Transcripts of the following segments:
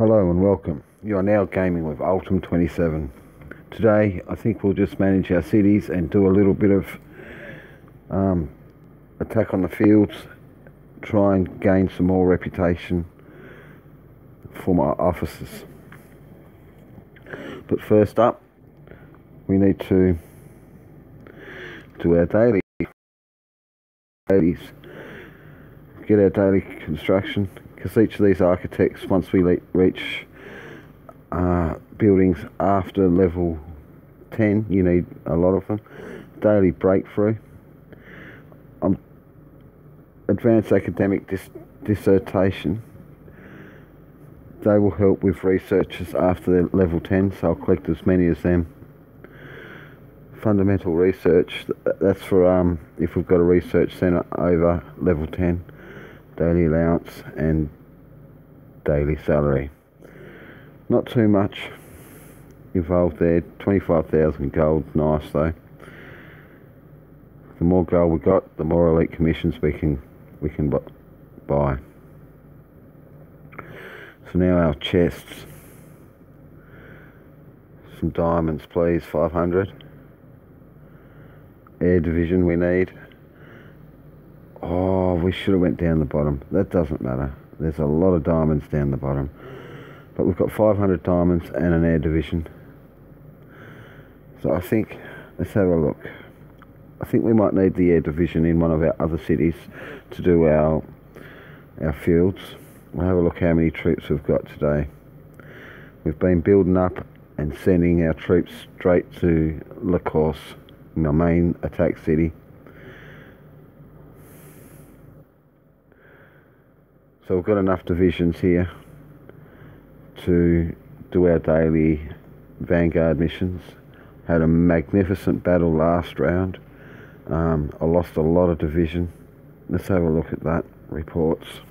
Hello and welcome. You are now gaming with ultum27. Today I think we'll just manage our cities and do a little bit of attack on the fields, try and gain some more reputation for my officers. But first up, we need to do our dailies, get our daily construction, because each of these architects, once we reach buildings after level 10, you need a lot of them. Daily breakthrough, advanced academic dissertation. They will help with researchers after their level 10, so I'll collect as many as them. Fundamental research, that's for if we've got a research centre over level 10. Daily allowance and daily salary. Not too much involved there. 25,000 gold, nice though. The more gold we got, the more elite commissions we can buy. So now our chests. Some diamonds please, 500. Air division we need. Oh, we should have went down the bottom. That doesn't matter. There's a lot of diamonds down the bottom. But we've got 500 diamonds and an air division. So I think, let's have a look. I think we might need the air division in one of our other cities to do our fields. We'll have a look how many troops we've got today. We've been building up and sending our troops straight to La Course, my main attack city. So we've got enough divisions here to do our daily vanguard missions. Had a magnificent battle last round. I lost a lot of division. Let's have a look at that. Reports.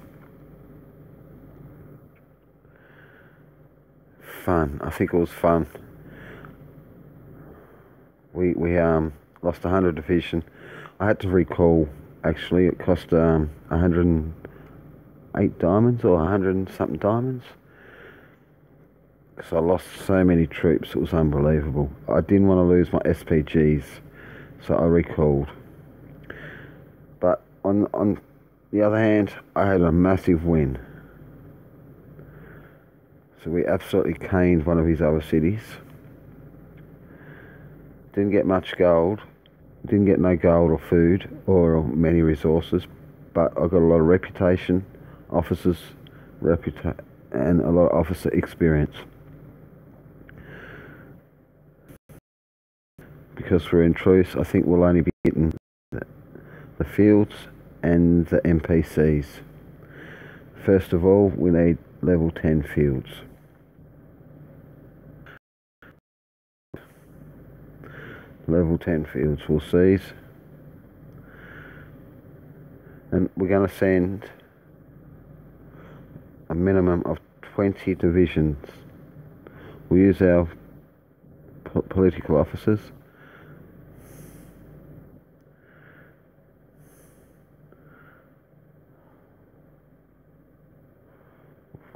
Fun. I think it was fun. We lost 100 division. I had to recall. Actually, it cost 108 diamonds or 100 and something diamonds. So I lost so many troops, it was unbelievable. I didn't want to lose my SPGs, so I recalled. But on the other hand, I had a massive win. So we absolutely caned one of his other cities. Didn't get much gold, didn't get no gold or food or many resources, but I got a lot of reputation, officers, and a lot of officer experience. Because we're in truce, I think we'll only be getting the fields and the NPCs. First of all, we need level 10 fields. Level 10 fields we'll seize. And we're going to send a minimum of 20 divisions. We'll use our political officers.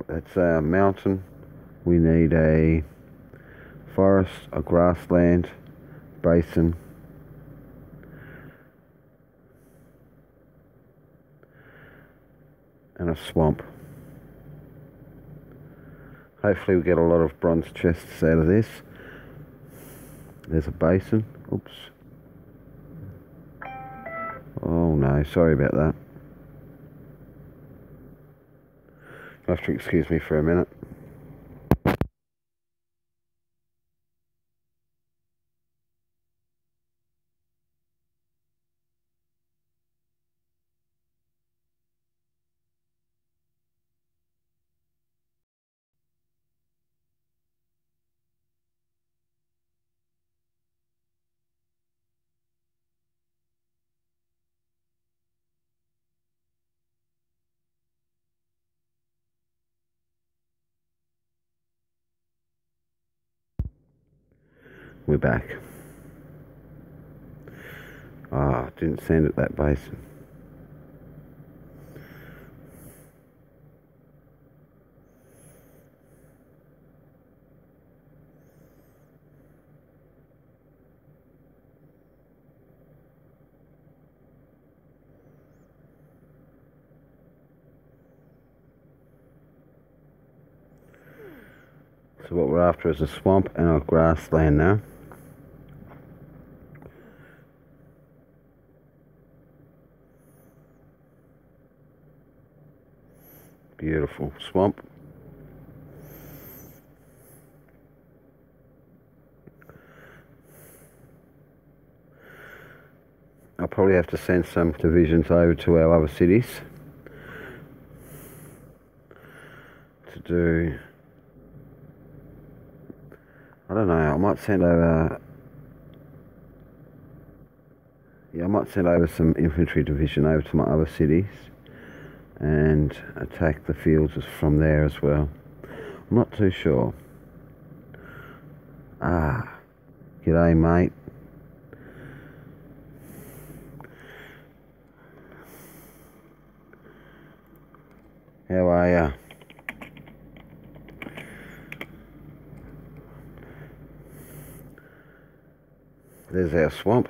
That's a mountain. We need a forest, a grassland, basin, and a swamp. Hopefully we get a lot of bronze chests out of this. There's a basin. Oops. Oh no, sorry about that. You'll have to excuse me for a minute. We're back. Didn't send it that basin. So what we're after is a swamp and a grassland now. Beautiful swamp. I'll probably have to send some divisions over to our other cities to do, I don't know, I might send over, yeah, I might send over some infantry division over to my other cities and attack the fields from there as well. I'm not too sure. G'day mate. How are ya? There's our swamp.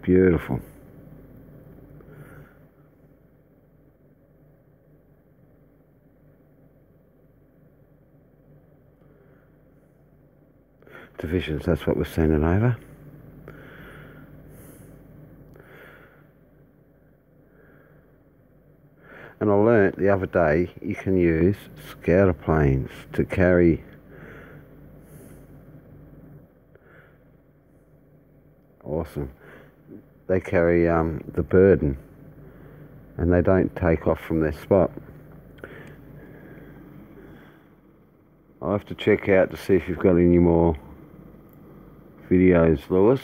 Beautiful. Divisions, that's what we're sending over. And I learnt the other day you can use scouter planes to carry awesome. They carry the burden and they don't take off from their spot. I'll have to check out to see if you've got any more videos, Lewis.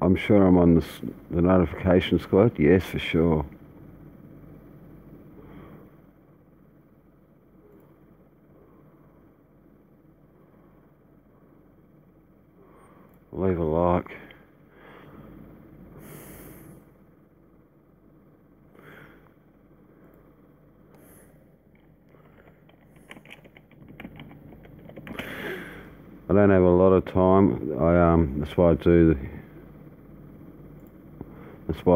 I'm sure I'm on the notification squad. Yes, for sure. Leave a like. I don't have a lot of time. That's why I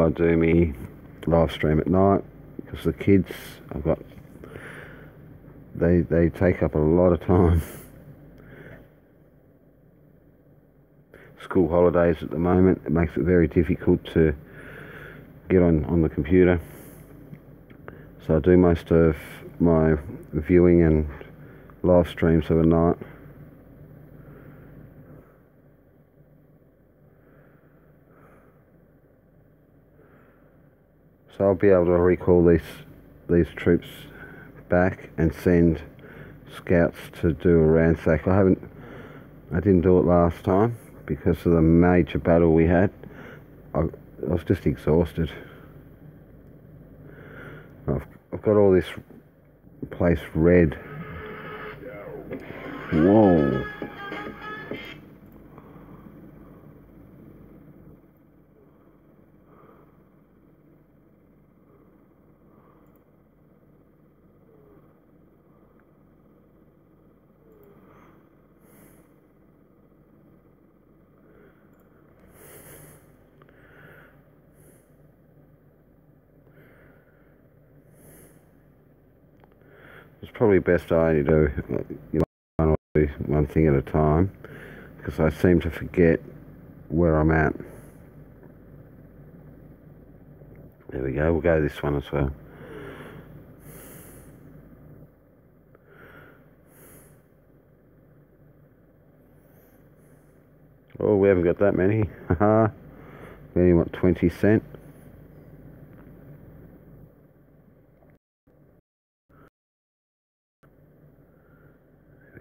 do me live stream at night, because the kids they take up a lot of time. School holidays at the moment, it makes it very difficult to get on the computer. So I do most of my viewing and live streams of a night. So I'll be able to recall these troops back and send scouts to do a ransack. I didn't do it last time because of the major battle we had. I was just exhausted. I've got all this place red. Whoa. It's probably best I only do one thing at a time, because I seem to forget where I'm at. There we go, we'll go this one as well. Oh, we haven't got that many. Haha. Only what, 20 cent?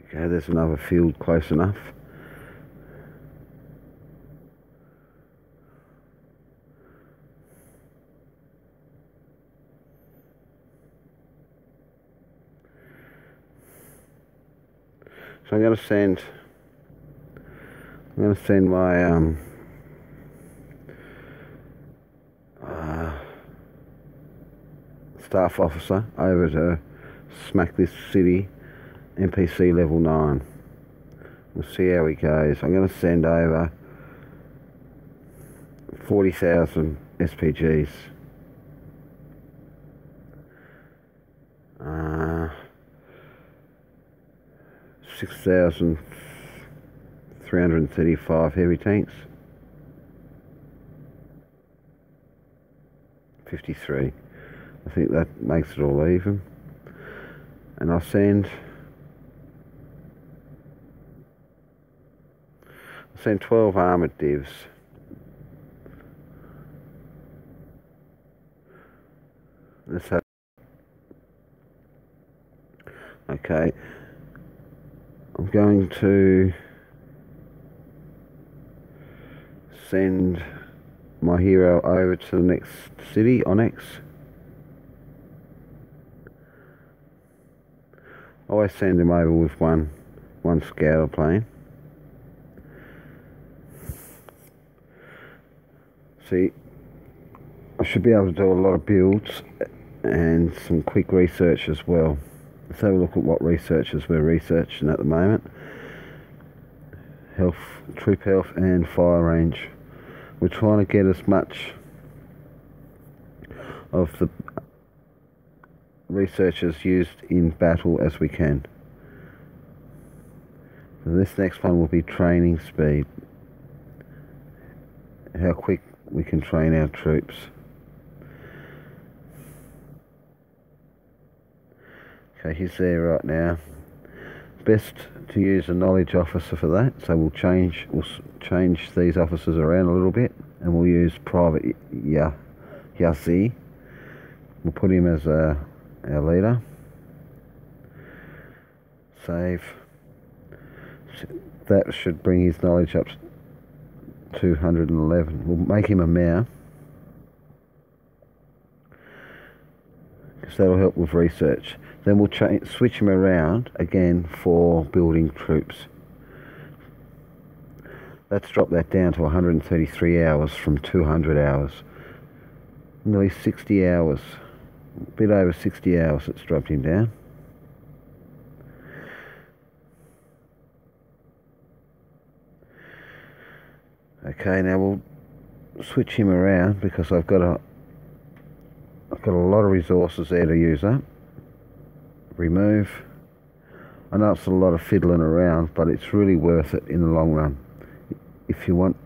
Okay, there's another field close enough. So I'm going to send my staff officer over to smack this city NPC level 9. We'll see how he goes. I'm going to send over 40,000 SPGs. 6,335 heavy tanks. 53. I think that makes it all even. And I'll send 12 armoured divs. Let's have. Okay. I'm going to send my hero over to the next city, Onyx. I always send him over with one scouter plane. See, I should be able to do a lot of builds and some quick research as well. Let's have a look at what researchers we're researching at the moment. Health, troop health and fire range. We're trying to get as much of the researchers used in battle as we can. So this next one will be training speed. How quick we can train our troops. Okay, he's there right now. Best to use a knowledge officer for that, so we'll change these officers around a little bit, and we'll use Private Yassi. We'll put him as our leader. Save. That should bring his knowledge up to 211. We'll make him a mayor, because that'll help with research. Then we'll switch him around again for building troops. Let's drop that down to 133 hours from 200 hours. Nearly 60 hours. A bit over 60 hours it's dropped him down. Okay, now we'll switch him around because I've got a lot of resources there to use up. Remove. I know it's a lot of fiddling around, but it's really worth it in the long run. If you want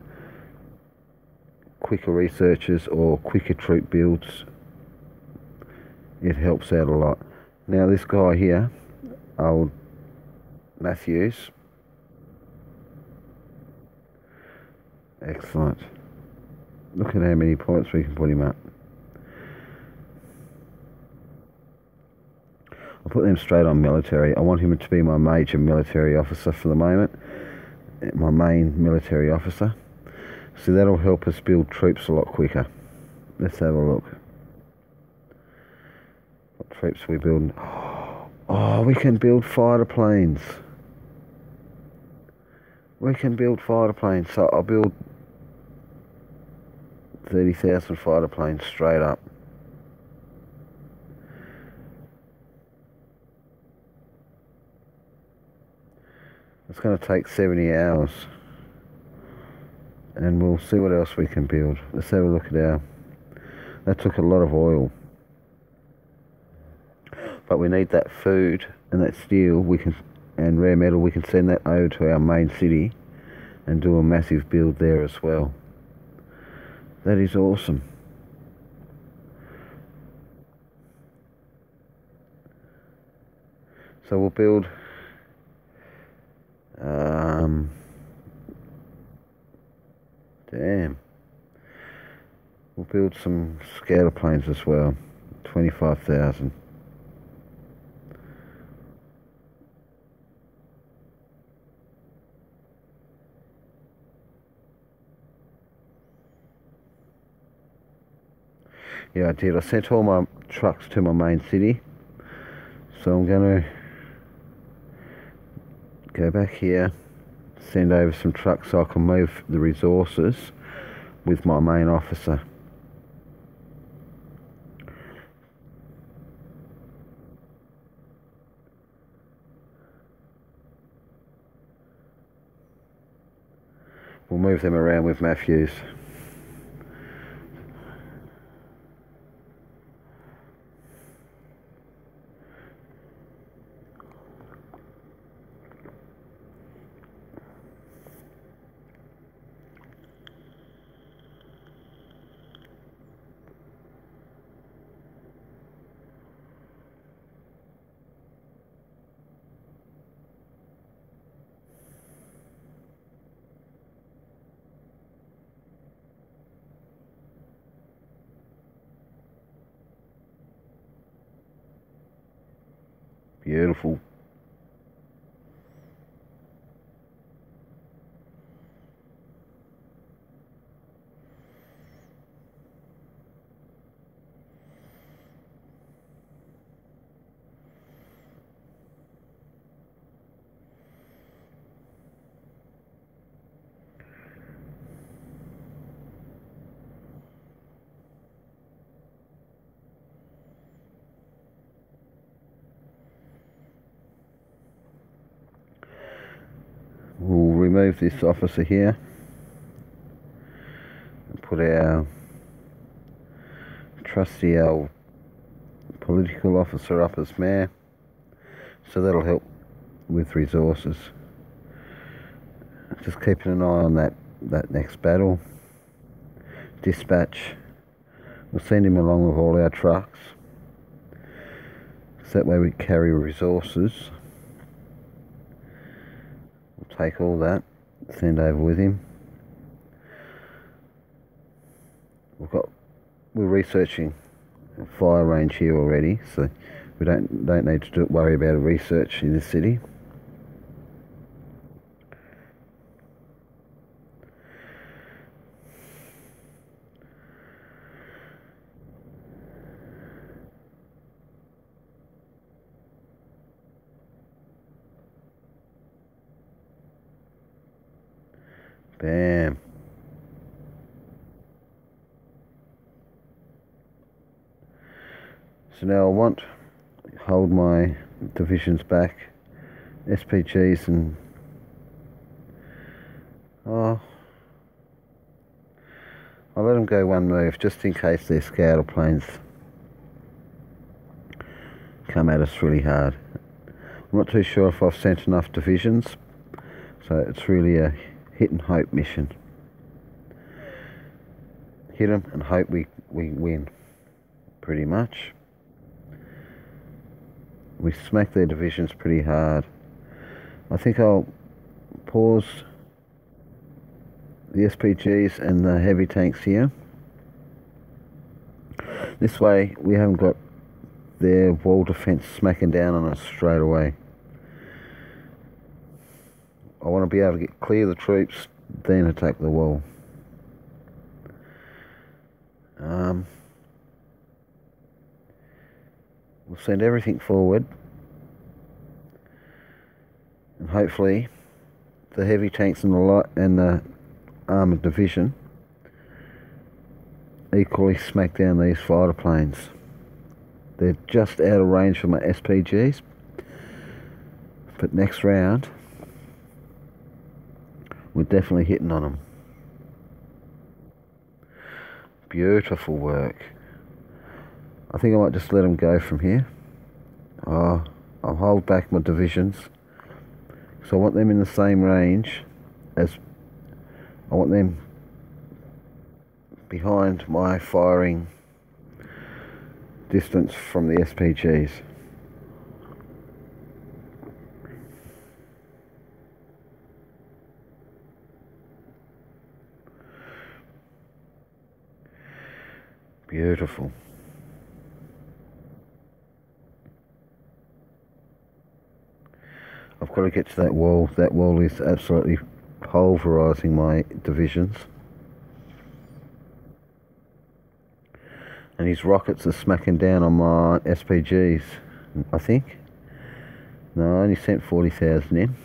quicker researchers or quicker troop builds, it helps out a lot. Now this guy here, old Matthews. Excellent. Look at how many points we can put him up. I'll put them straight on military. I want him to be my major military officer for the moment. My main military officer. So that'll help us build troops a lot quicker. Let's have a look. What troops are we building? Oh, we can build fighter planes. We can build fighter planes. So I'll build 30,000 fighter planes straight up. It's going to take 70 hours. And we'll see what else we can build. Let's have a look at our... That took a lot of oil. But we need that food and that steel and rare metal. We can send that over to our main city and do a massive build there as well. That is awesome. So we'll build... damn. We'll build some scouter planes as well. 25,000. Yeah, I did. I sent all my trucks to my main city. So I'm going to go back here, send over some trucks so I can move the resources with my main officer. We'll move them around with Matthews. Beautiful. We'll remove this officer here and put our trusty old political officer up as mayor, so that'll help with resources. Just keeping an eye on that next battle. Dispatch, we'll send him along with all our trucks, so that way we carry resources. We'll take all that, send over with him. We're researching a fire range here already, so we don't need to worry about a research in this city. Bam. So now I want to hold my divisions back, SPGs, and I'll let them go one move just in case their scouter planes come at us really hard. I'm not too sure if I've sent enough divisions, so it's really a hit and hope mission. Hit them and hope we win, pretty much. We smack their divisions pretty hard. I think I'll pause the SPGs and the heavy tanks here. This way we haven't got their wall defense smacking down on us straight away. I want to be able to clear the troops, then attack the wall. We'll send everything forward, and hopefully the heavy tanks and the light and the armoured division equally smack down these fighter planes. They're just out of range for my SPGs, but next round we're definitely hitting on them. Beautiful work. I think I might just let them go from here. I'll hold back my divisions, so I want them in the same range as I want them behind my firing distance from the SPGs. Beautiful. I've got to get to that wall. That wall is absolutely pulverising my divisions. And his rockets are smacking down on my SPGs, I think. No, I only sent 40,000 in.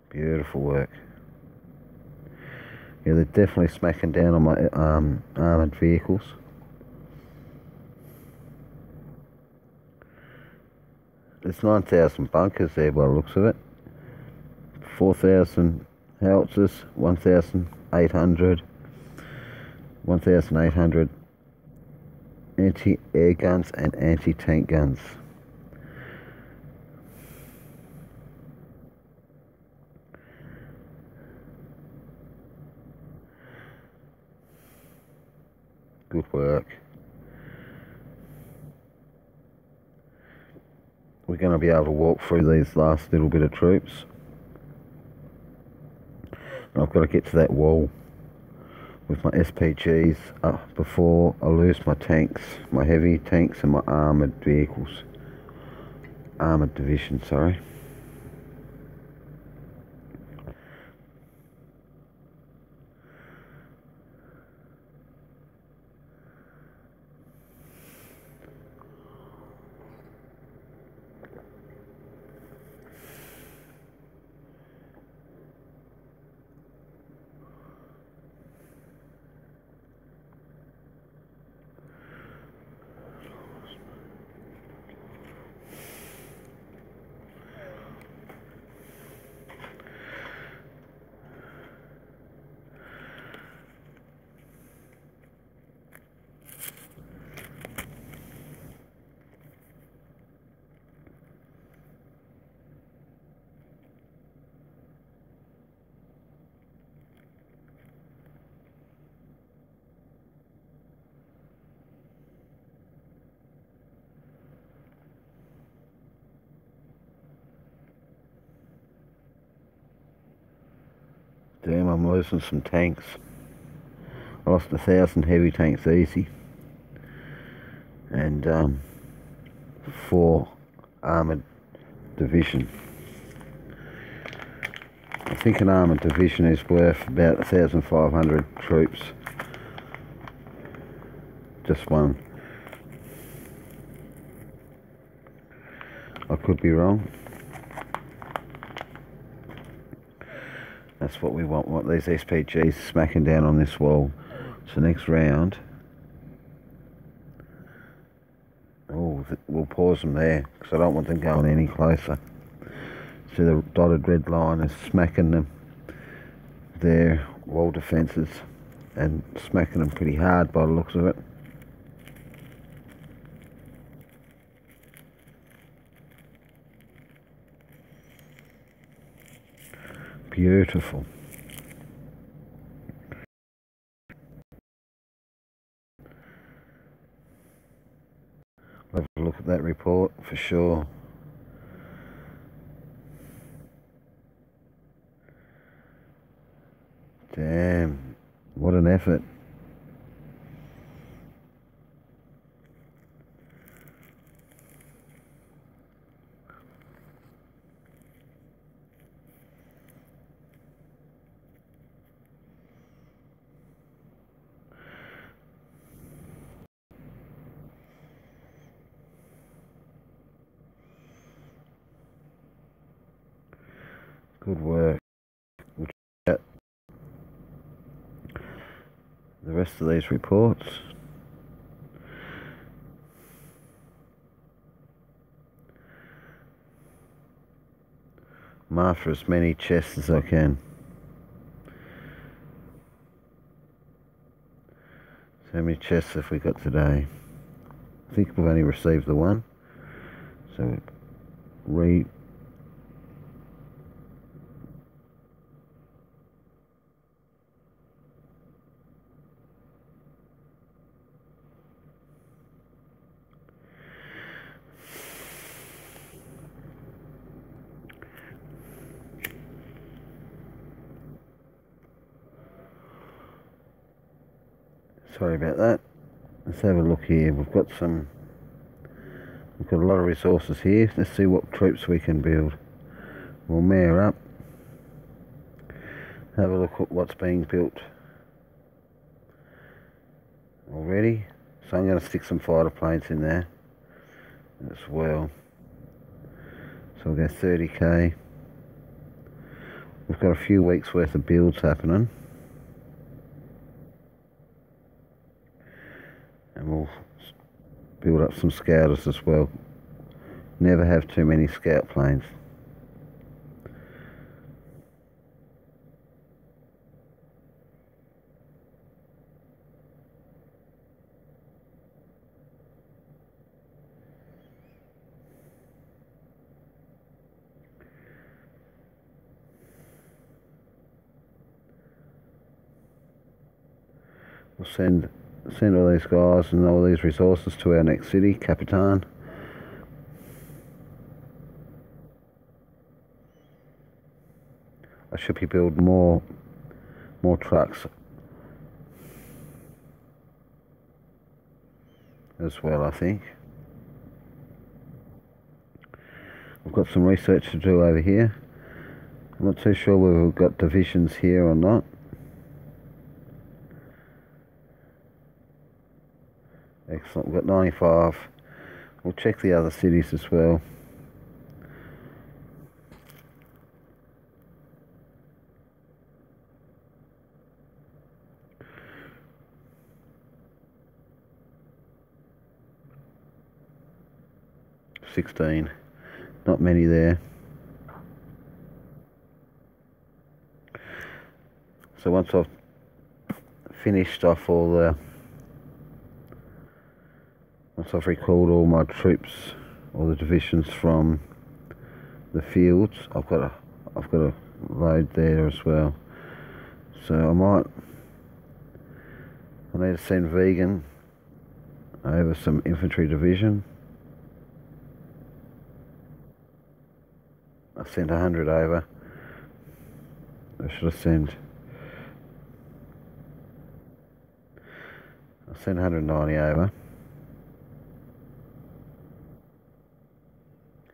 Beautiful work. Yeah, they're definitely smacking down on my armoured vehicles. There's 9,000 bunkers there by the looks of it. 4,000 howitzers, 1,800 anti-air guns and anti-tank guns. Good work. We're going to be able to walk through these last little bit of troops. And I've got to get to that wall. with my SPGs before I lose my tanks, my heavy tanks and my armoured vehicles. Armoured division, sorry. Damn, I'm losing some tanks. I lost 1,000 heavy tanks easy. And 4 armoured division. I think an armoured division is worth about 1,500 troops. Just one. I could be wrong. That's what we want these SPGs smacking down on this wall. So next round, we'll pause them there because I don't want them going any closer. See the dotted red line is smacking them, their wall defences, and smacking them pretty hard by the looks of it. Beautiful. I'll have a look at that report for sure. Damn, what an effort. Good work. We'll check out the rest of these reports. I'm after as many chests as I can. So how many chests have we got today? I think we've only received the one. So sorry about that. Let's have a look here. We've got a lot of resources here. Let's see what troops we can build. We'll mare up. Have a look at what's being built already. So I'm going to stick some fighter planes in there as well. So we'll go 30k. We've got a few weeks worth of builds happening. And we'll build up some scouters as well. Never have too many scout planes. We'll send all these guys and all these resources to our next city, Capitan. I should be building more trucks as well, I think. I've got some research to do over here. I'm not too sure whether we've got divisions here or not. Excellent, we've got 95. We'll check the other cities as well. Not many there. So once I've finished off once I've recalled all my troops, all the divisions from the fields, I've got a load there as well. So I need to send Vegan over some infantry division. I sent 100 over. I should have sent. I sent 190 over.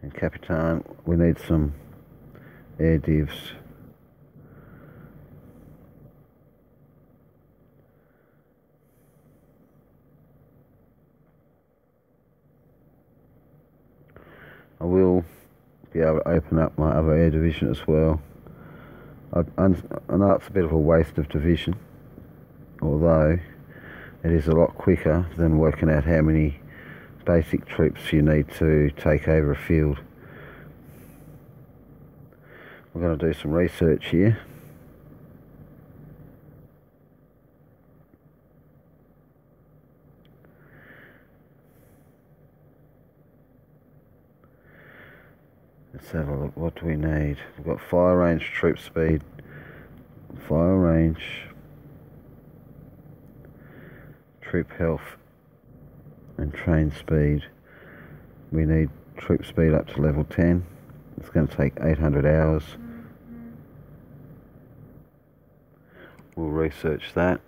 And Capitan, we need some air divs. I will be able to open up my other air division as well. I know it's a bit of a waste of division, although it is a lot quicker than working out how many basic troops you need to take over a field. We're going to do some research here. Let's have a look. What do we need? We've got fire range, troop speed, fire range, troop health, and train speed. We need troop speed up to level 10. It's going to take 800 hours. We'll research that.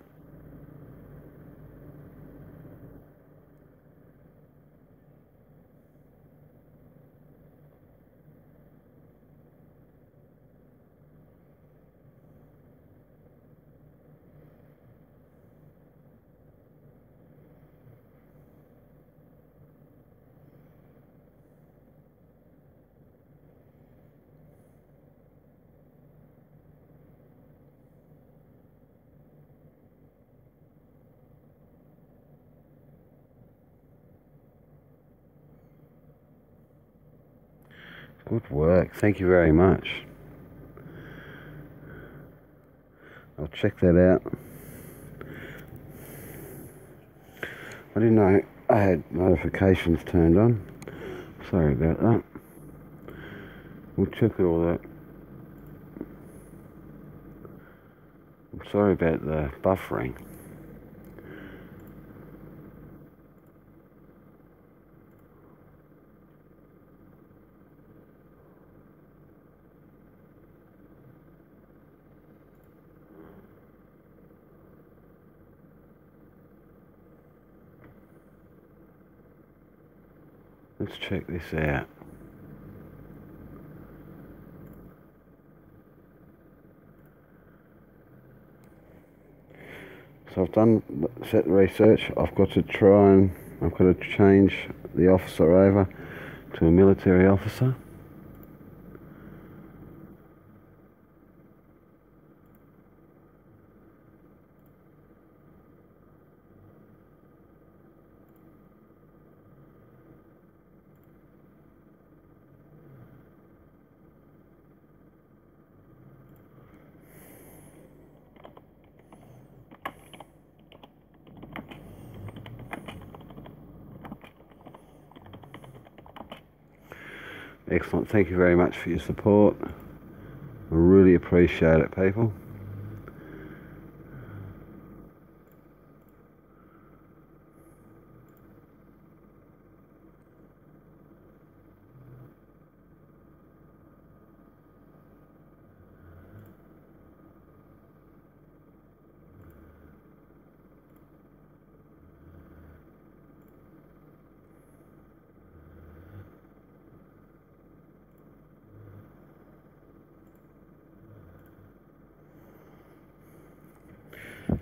Good work, thank you very much. I'll check that out. I didn't know I had notifications turned on. Sorry about that. We'll check all that. I'm sorry about the buffering. Let's check this out. So I've set the research. I've got to change the officer over to a military officer. Excellent, thank you very much for your support. I really appreciate it, people.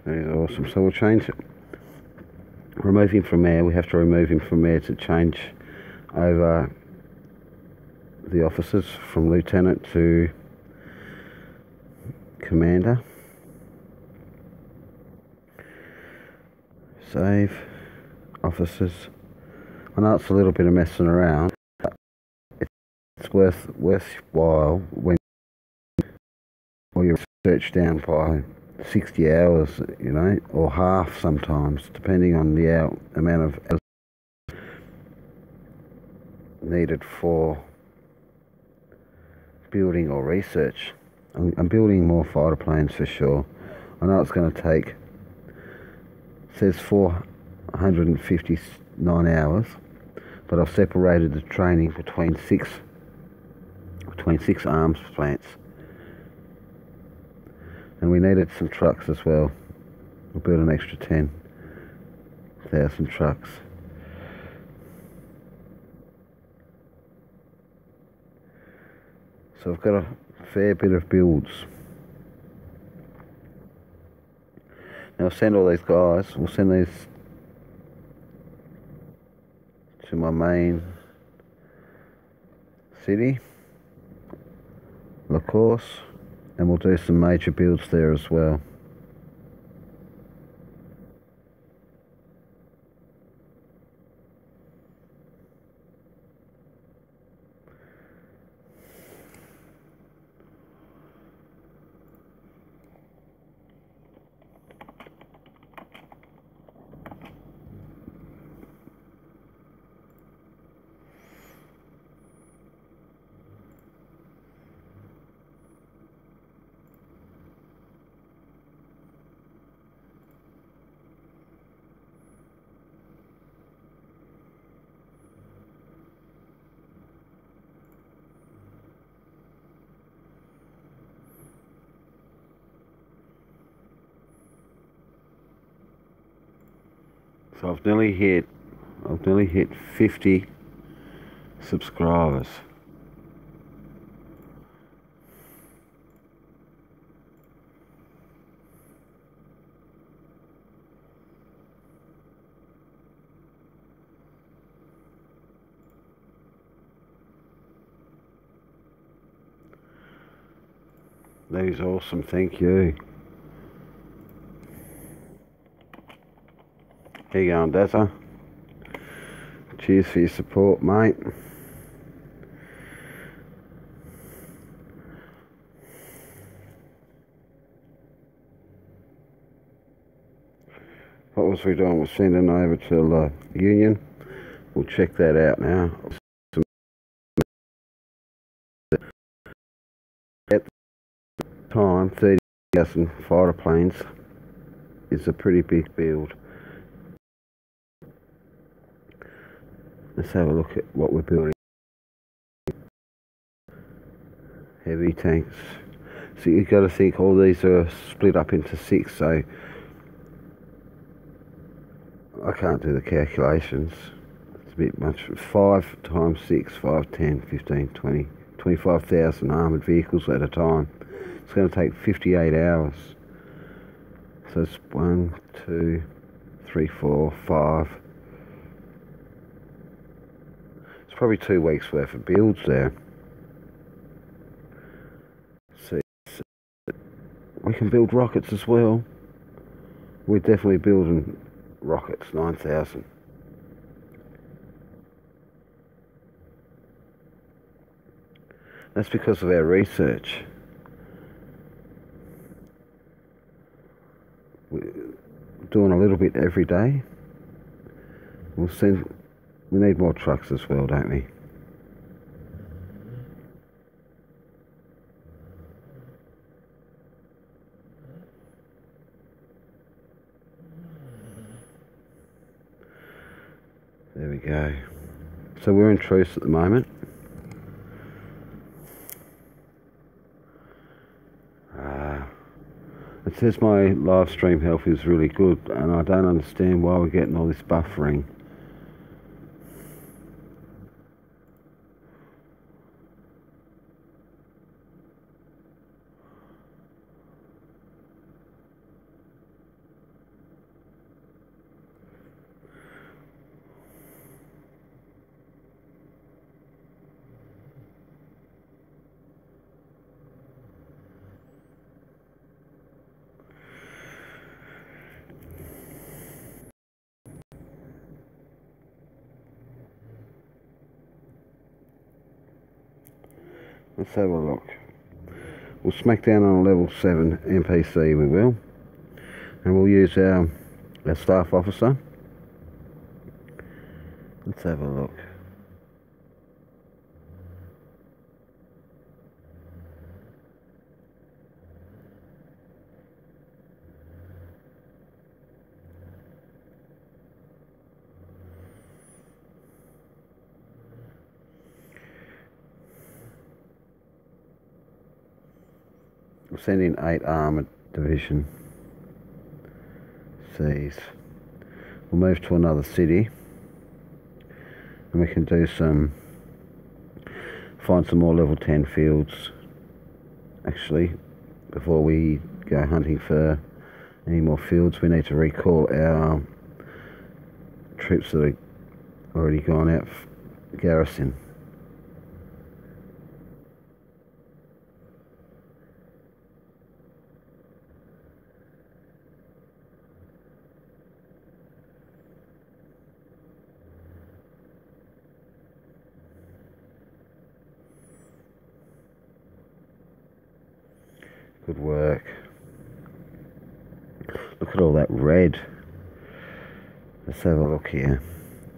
That is awesome. So we'll change it. Remove him from there. We have to remove him from there to change over the officers from lieutenant to commander. Save officers. I know it's a little bit of messing around, but it's worthwhile when you're research down by 60 hours, you know, or half sometimes, depending on the amount of hours needed for building or research. I'm building more fighter planes for sure. I know it's going to take, it says 459 hours, but I've separated the training between six arms plants. And we needed some trucks as well. We'll build an extra 10,000 trucks. So I've got a fair bit of builds. Now I'll send all these guys, we'll send these to my main city, La Course, and we'll do some major builds there as well. So I've nearly hit 50 subscribers. That is awesome, thank you. How you going, Dazza? Cheers for your support, mate. What was we doing? We're sending over to Union. We'll check that out now. At the time, 30,000 fighter planes is a pretty big build. Let's have a look at what we're building. Heavy tanks. So you've got to think all these are split up into 6, so I can't do the calculations. It's a bit much. 5 times 6, 5, 10, 15, 20, 25,000 armoured vehicles at a time. It's going to take 58 hours. So it's 1, 2, 3, 4, 5. It's probably 2 weeks worth of builds there. See, we can build rockets as well. We're definitely building rockets, 9,000. That's because of our research. We're doing a little bit every day. We need more trucks as well, don't we? There we go. So we're in truce at the moment. It says my live stream health is really good, and I don't understand why we're getting all this buffering. Let's have a look. We'll smack down on a level 7 NPC, we will. And we'll use our staff officer. Let's have a look. We'll send in 8 armoured division Cs. We'll move to another city and we can do find some more level 10 fields actually. Before we go hunting for any more fields, we need to recall our troops that are already gone out garrison. Good work. Look at all that red. Let's have a look here.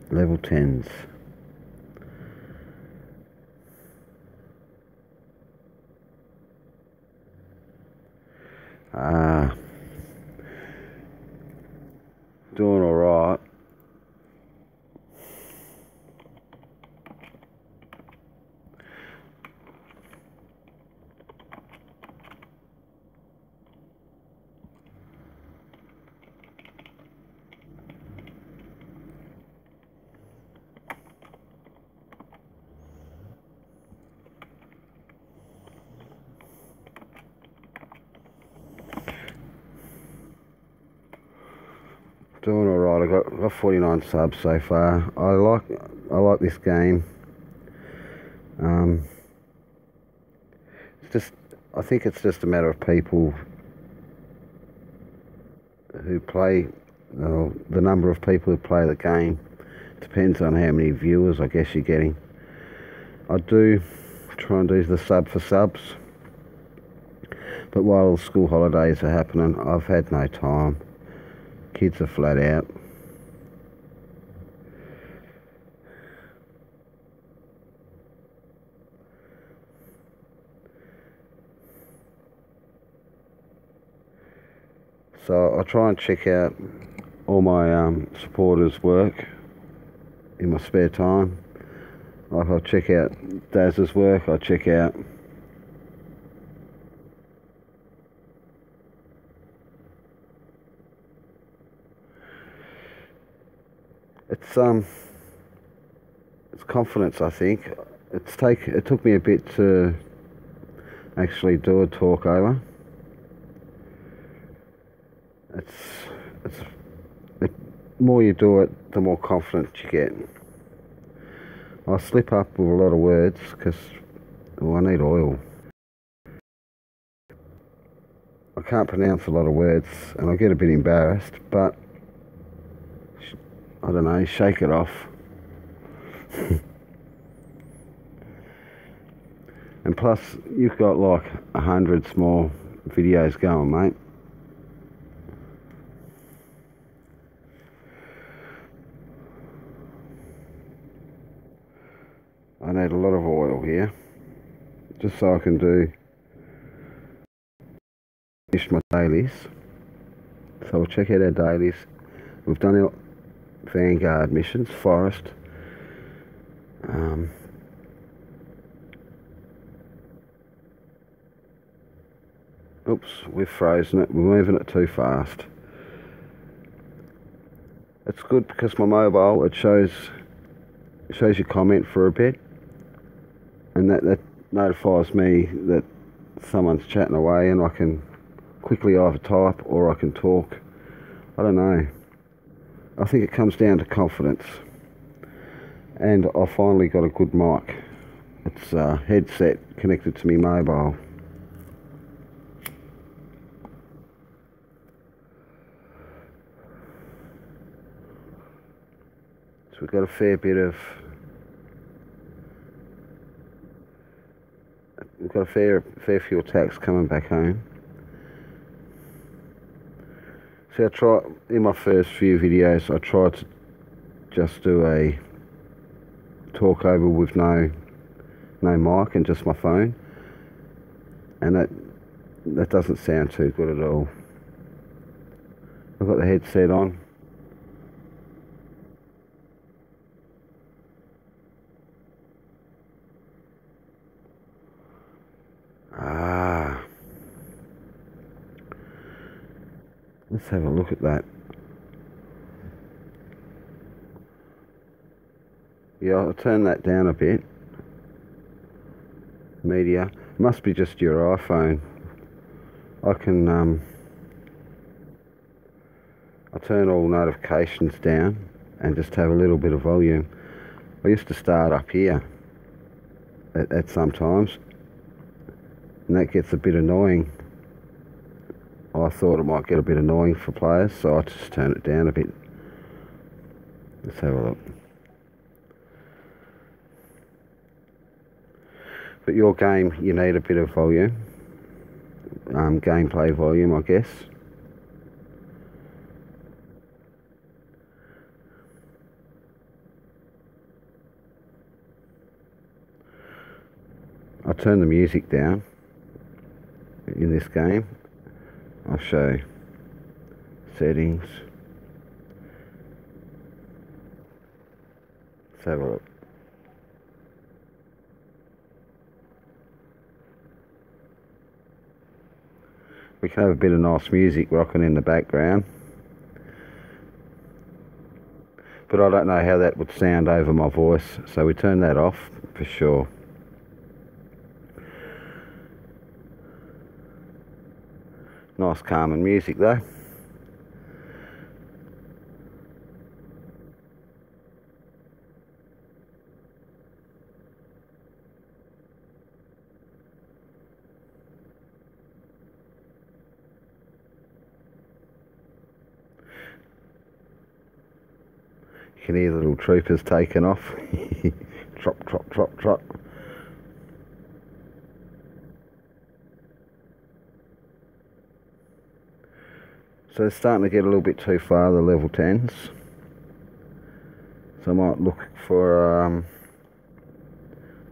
Level 10s. Doing alright. Doing alright. I got 49 subs so far. I like this game. I think it's just a matter of people who play. The number of people who play the game depends on how many viewers I guess you're getting. I do try and do the sub for subs, but while the school holidays are happening, I've had no time. Kids are flat out. So I try and check out all my supporters' work in my spare time. Like I'll check out Daz's work, I'll check out it's confidence, I think. It took me a bit to actually do a talk over. The more you do it, the more confidence you get. I slip up with a lot of words because I need oil. I can't pronounce a lot of words and I get a bit embarrassed, but I don't know, shake it off. And plus, you've got like 100 small videos going, mate. I need a lot of oil here, just so I can finish my dailies. So we'll check out our dailies. We've done our Vanguard missions, Forest. Oops, we've frozen it. We're moving it too fast. It's good because my mobile, it shows you comment for a bit, and that notifies me that someone's chatting away, and I can quickly either type or I can talk. I don't know. I think it comes down to confidence. And I finally got a good mic. It's a headset connected to my mobile. So we've got a fair bit of we've got a fair few attacks coming back home. So I try, in my first few videos, I tried to just do a talk over with no mic and just my phone, and that doesn't sound too good at all. I've got the headset on. Let's have a look at that. Yeah, I'll turn that down a bit. Media. Must be just your iPhone. I can I'll turn all notifications down and just have a little bit of volume. I used to start up here at some times, and that gets a bit annoying. I thought it might get a bit annoying for players, so I just turn it down a bit. Let's have a look. But your game, you need a bit of volume, gameplay volume, I guess. I'll turn the music down in this game. I'll show settings. Let's have a look. We can have a bit of nice music rocking in the background, but I don't know how that would sound over my voice, so we turn that off for sure. Nice calming music though. You can hear the little troopers taking off. Trot, trot, trot, trot. So it's starting to get a little bit too far, the level 10s. So I might look for,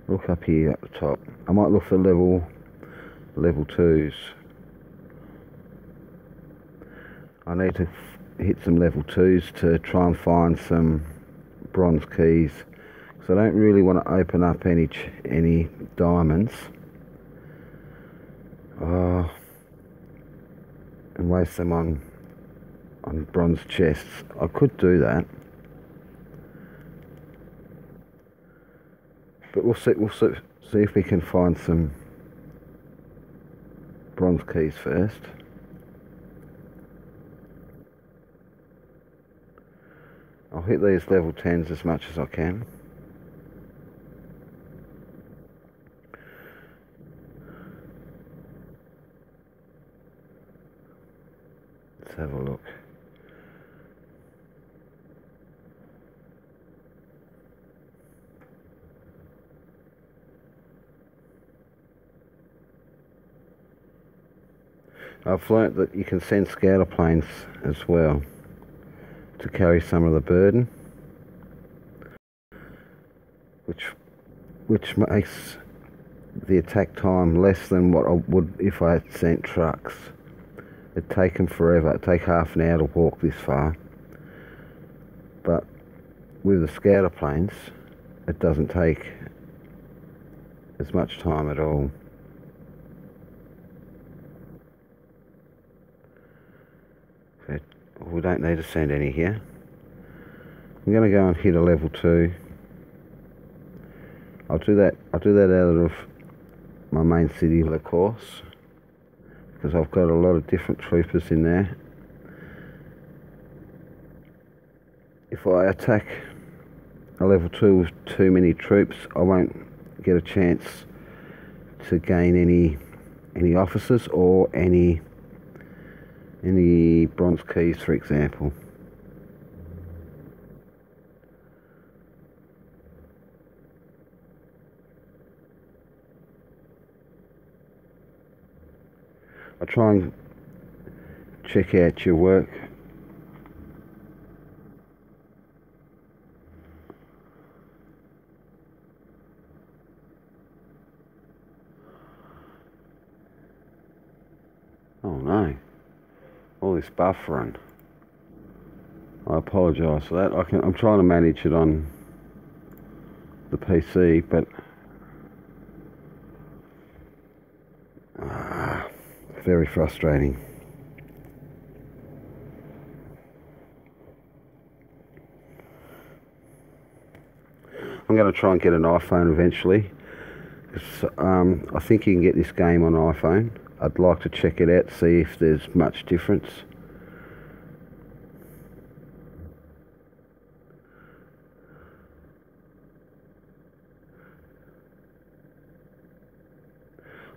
look up here at the top. I might look for level 2s. I need to hit some level 2s to try and find some bronze keys. So I don't really want to open up any diamonds. And waste them on bronze chests. I could do that, but we'll see if we can find some bronze keys first. I'll hit these level 10s as much as I can. Let's have a look. I've learnt that you can send scouter planes as well to carry some of the burden, which makes the attack time less than what I would if I had sent trucks. It'd take them forever. It'd take half an hour to walk this far. But with the scouter planes, it doesn't take as much time at all. We don't need to send any here. I'm going to go and hit a level 2. I'll do that out of my main city, of course, because I've got a lot of different troopers in there. If I attack a level 2 with too many troops, I won't get a chance to gain any officers or any bronze keys, for example. I try and check out your work. Oh no, all this buffering. I apologise for that. I'm trying to manage it on the PC, but very frustrating. I'm going to try and get an iPhone eventually, because I think you can get this game on iPhone. I'd like to check it out, see if there's much difference.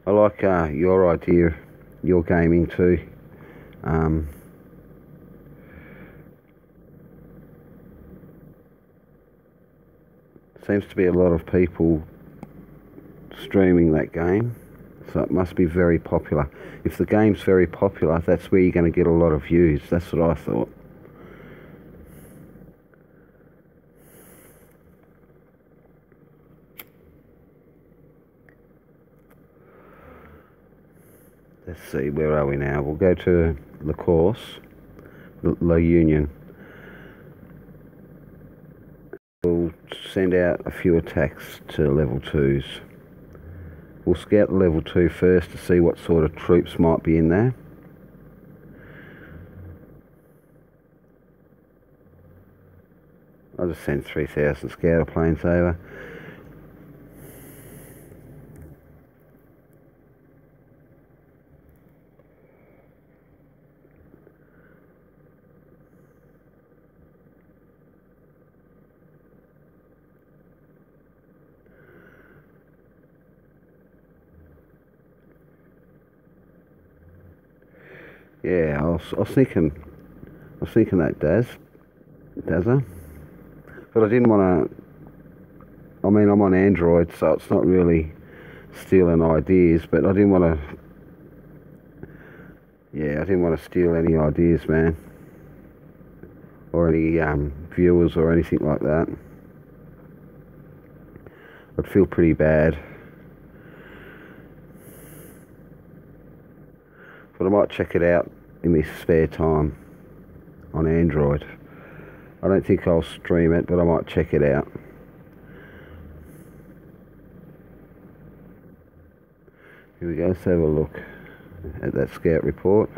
I like your idea, your gaming too. Seems to be a lot of people streaming that game, so it must be very popular. If the game's very popular, that's where you're going to get a lot of views. That's what I thought. Let's see, where are we now? We'll go to the course, La Union. We'll send out a few attacks to level 2s. We'll scout the level 2 first to see what sort of troops might be in there. I'll just send 3,000 scouter planes over. Yeah, I was thinking that Dazza, but I didn't want to. I mean, I'm on Android, so it's not really stealing ideas, but I didn't want to. Yeah, I didn't want to steal any ideas, man, or any viewers or anything like that. I'd feel pretty bad. But I might check it out in my spare time on Android. I don't think I'll stream it, but I might check it out. Here we go, let's have a look at that scout report.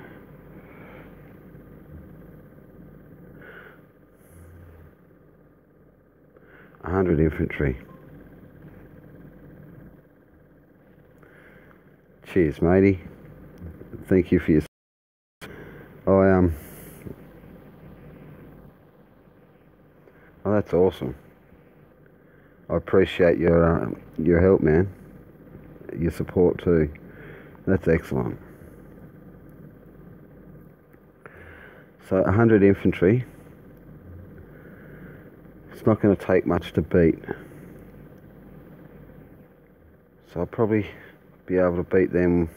$100 infantry. Cheers, matey. Thank you for your... Oh, that's awesome. I appreciate your help, man. Your support too. That's excellent. So 100 infantry. It's not going to take much to beat. So I'll probably be able to beat them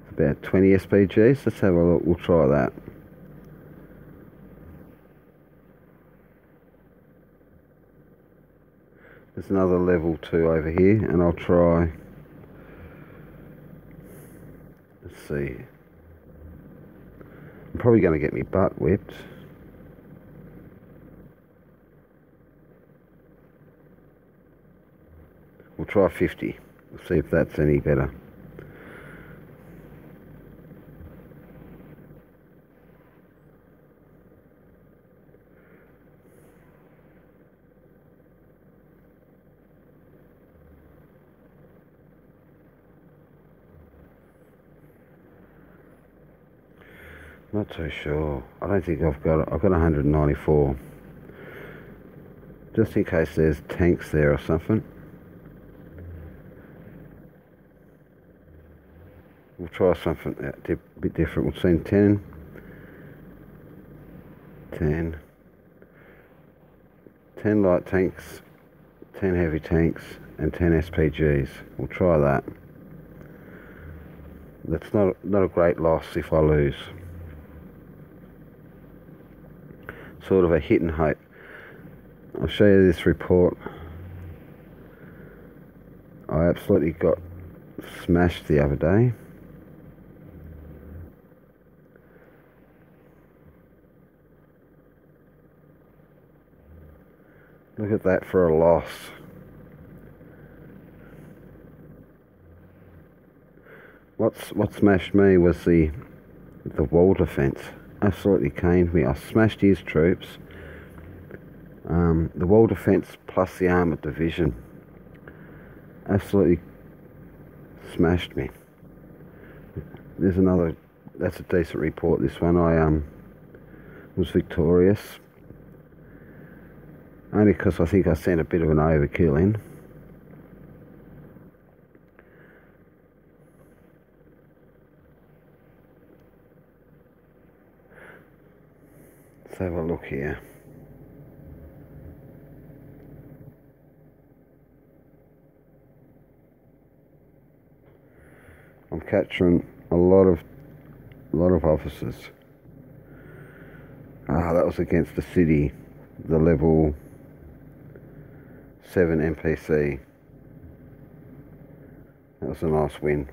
about 20 SPGs. Let's have a look. We'll try that. There's another level 2 over here, and I'll try. Let's see. I'm probably going to get me butt whipped. We'll try 50. We'll see if that's any better. Not too sure. I don't think I've got 194. Just in case there's tanks there or something. We'll try something a bit different. We'll send 10. 10 light tanks 10 heavy tanks and 10 SPGs. We'll try that. That's not a great loss if I lose. Sort of a hit and hope. I'll show you this report. I absolutely got smashed the other day. Look at that for a loss. What smashed me was the wall defence. Absolutely caned me. I smashed his troops. The wall defence plus the armoured division absolutely smashed me. There's another. That's a decent report. This one. I was victorious. Only because I think I sent a bit of an overkill in. Let's have a look here. I'm capturing a lot of officers. That was against the city, the level 7 NPC. That was a nice win.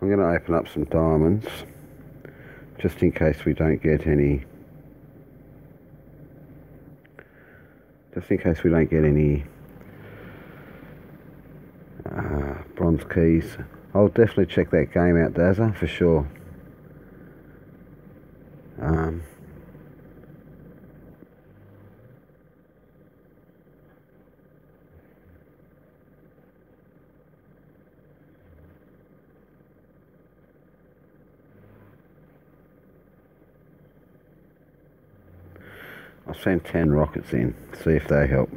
I'm going to open up some diamonds just in case we don't get any. Bronze keys. I'll definitely check that game out, Dazza, for sure. I'll send 10 rockets in, see if they help.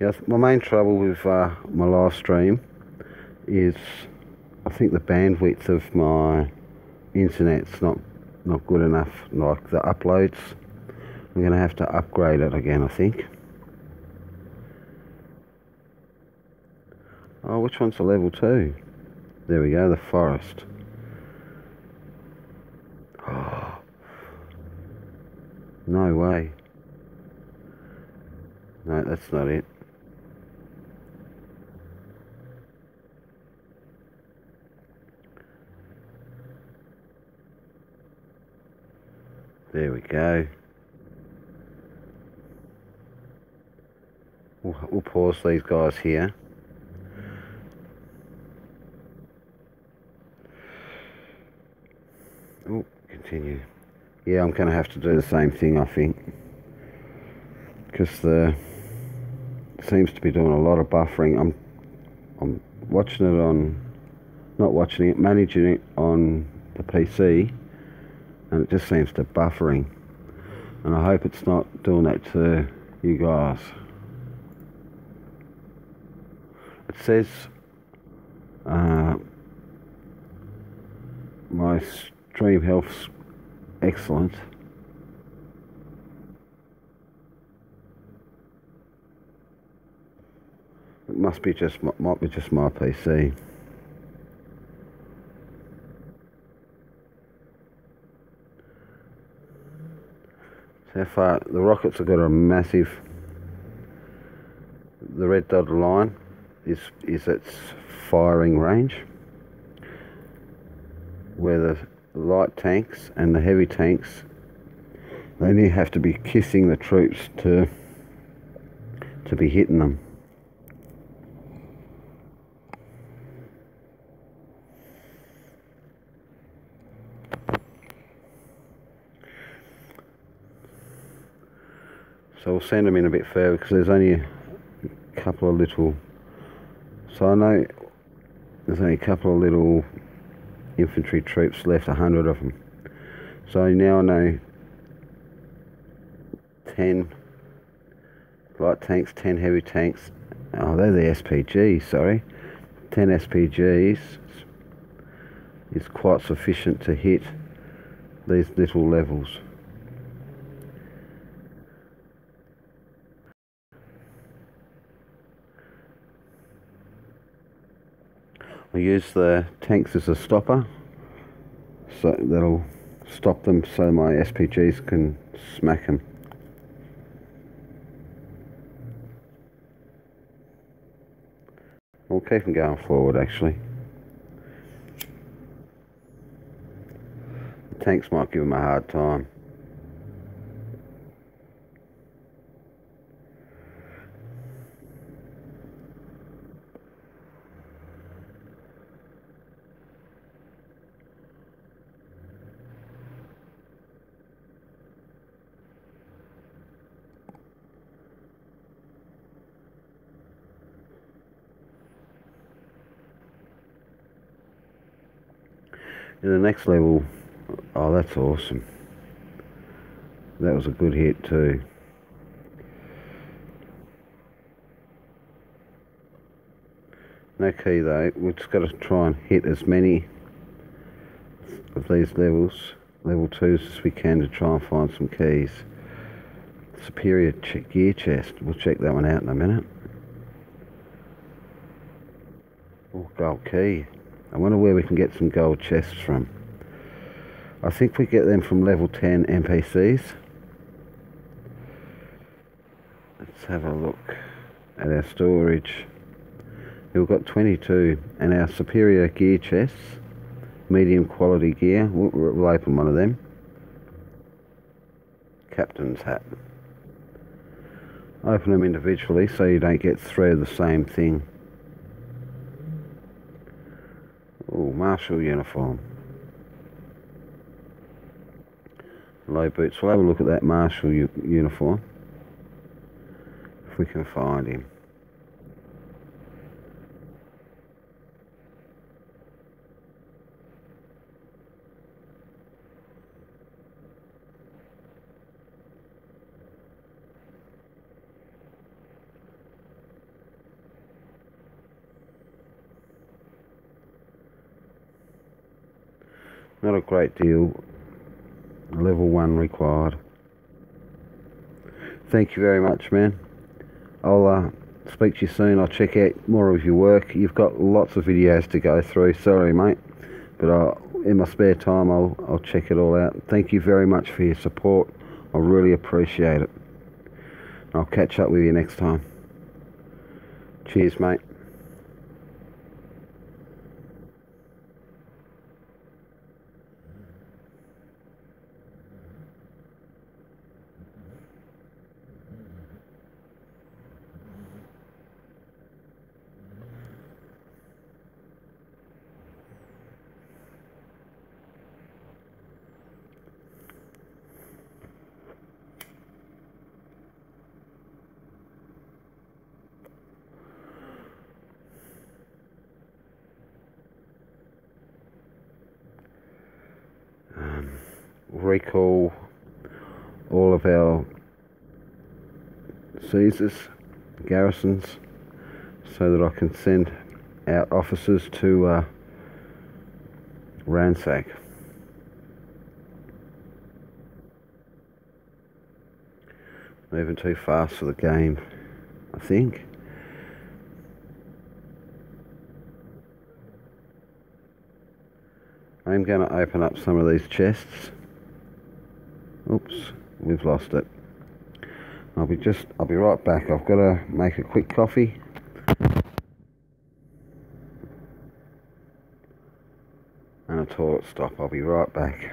Yes, my main trouble with my live stream is I think the bandwidth of my internet's not good enough, like the uploads. I'm going to have to upgrade it again, I think. Oh, which one's a level 2? There we go, the forest. Oh, no way. No, that's not it. There we go. We'll pause these guys here. Oh, continue. Yeah, I'm going to have to do the same thing, I think, because the seems to be doing a lot of buffering. I'm watching it on, not watching it, managing it on the PC, and it just seems to buffering. And I hope it's not doing that to you guys. It says my stream health's excellent. It might be just my PC. So far, the rockets have got a massive. The red dotted line is its firing range, where the light tanks and the heavy tanks, they only have to be kissing the troops to be hitting them. So we'll send them in a bit further because there's only a couple of little. So I know there's only a couple of little infantry troops left, 100 of them. So now I know 10 light tanks, 10 heavy tanks. Oh, they're the SPGs, sorry. 10 SPGs is quite sufficient to hit these little levels. I use the tanks as a stopper, so that'll stop them so my SPGs can smack them. We'll keep them going forward actually. The tanks might give them a hard time. In the next level, oh that's awesome. That was a good hit too. No key though, we've just got to try and hit as many of these levels, level 2s as we can to try and find some keys. Superior gear chest, we'll check that one out in a minute. Oh, gold key. I wonder where we can get some gold chests from. I think we get them from level 10 NPCs. Let's have a look at our storage. We've got 22, and our superior gear chests, medium quality gear, we'll open one of them. Captain's hat. Open them individually so you don't get 3 of the same thing. Oh, martial uniform. Low boots. We'll have a look at that martial uniform, if we can find him. Not a great deal. Level 1 required. Thank you very much, man. I'll speak to you soon. I'll check out more of your work. You've got lots of videos to go through. Sorry, mate, but in my spare time I'll check it all out. Thank you very much for your support. I really appreciate it. I'll catch up with you next time. Cheers, mate. Recall all of our Caesars, garrisons, so that I can send out officers to ransack. Moving too fast for the game, I think. I'm going to open up some of these chests. Oops. we've lost it. I'll be right back. I've got to make a quick coffee. And a toilet stop. I'll be right back.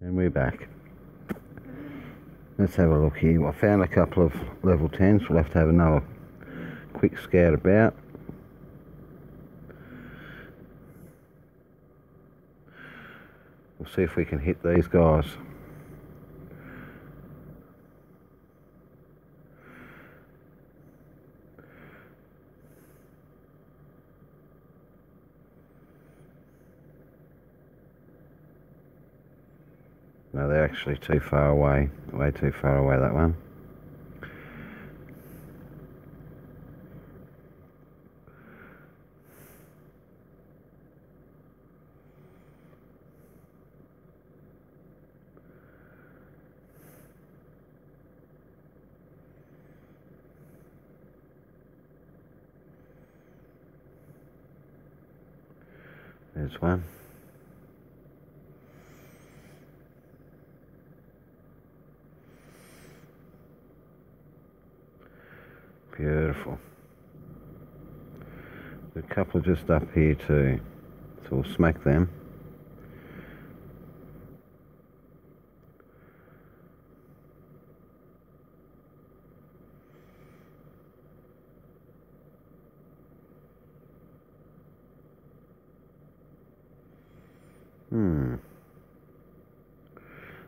And we're back. Let's have a look here. I found a couple of level 10s. We'll have to have another quick scout about. We'll see if we can hit these guys. No, they're actually too far away. Way too far away, that one. There's one. Beautiful. There's a couple just up here too, so we'll smack them.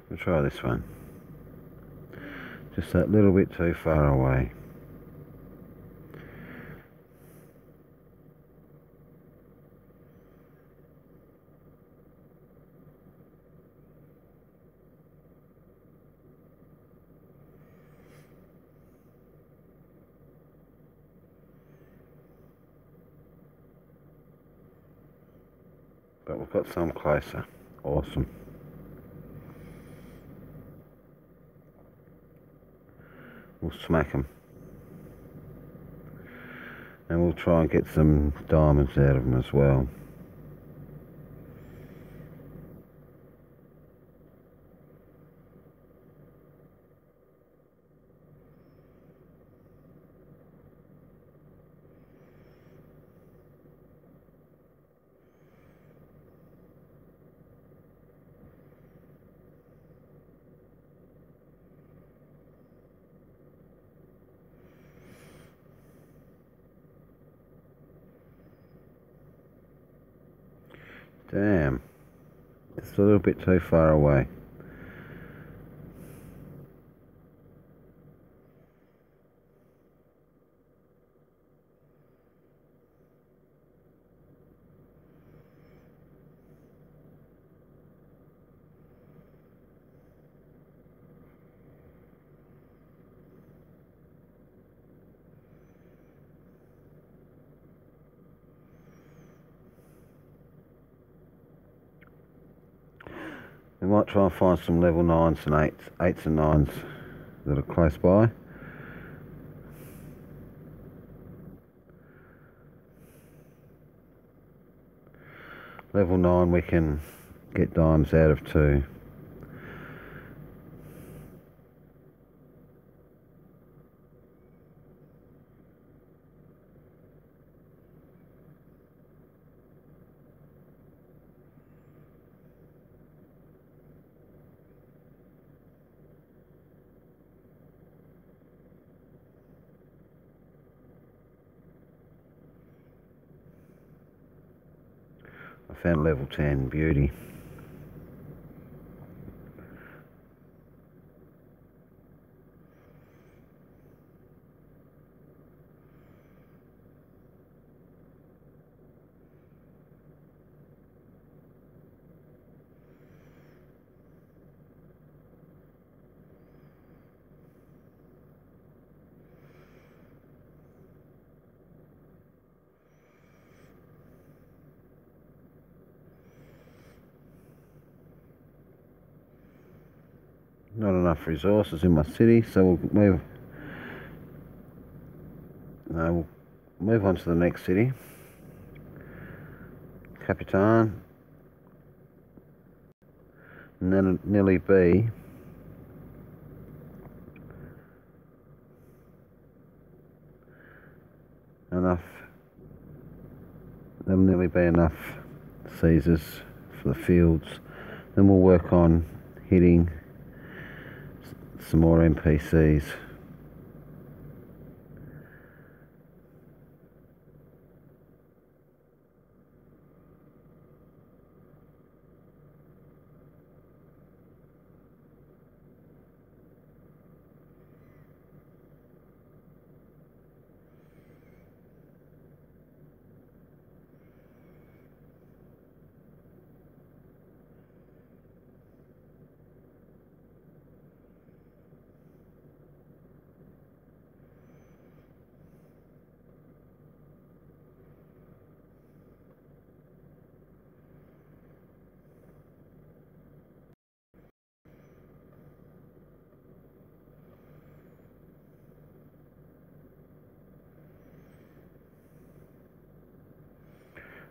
We'll try this one. Just that little bit too far away. But we've got some closer. Awesome. We'll smack them. And we'll try and get some diamonds out of them as well. Damn, it's a little bit too far away. We might try and find some level 9s and 8s and 9s that are close by. Level 9 we can get diamonds out of too. I found level 10, beauty. Not enough resources in my city, so we'll move on to the next city. Capitan. And then it'll nearly be enough. There'll nearly be enough Caesars for the fields. Then we'll work on hitting some more NPCs.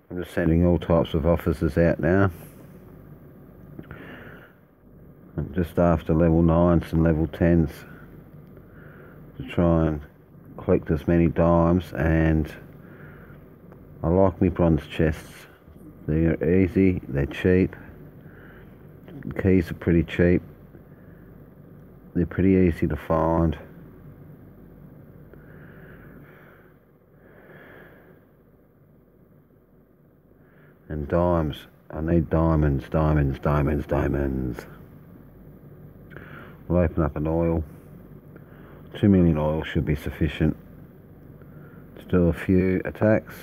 I'm just sending all types of officers out now. I'm just after level 9s and level 10s to try and collect as many dimes, and I like my bronze chests. They're easy, they're cheap, the keys are pretty cheap, they're pretty easy to find. And dimes, I need diamonds. We'll open up an oil. 2 million oil should be sufficient to do a few attacks.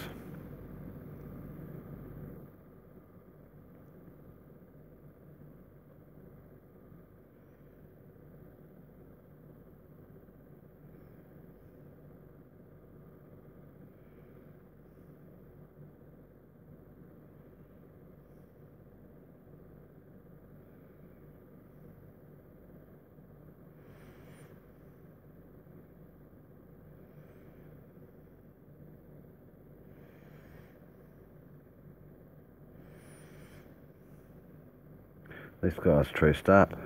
This guy's truced up.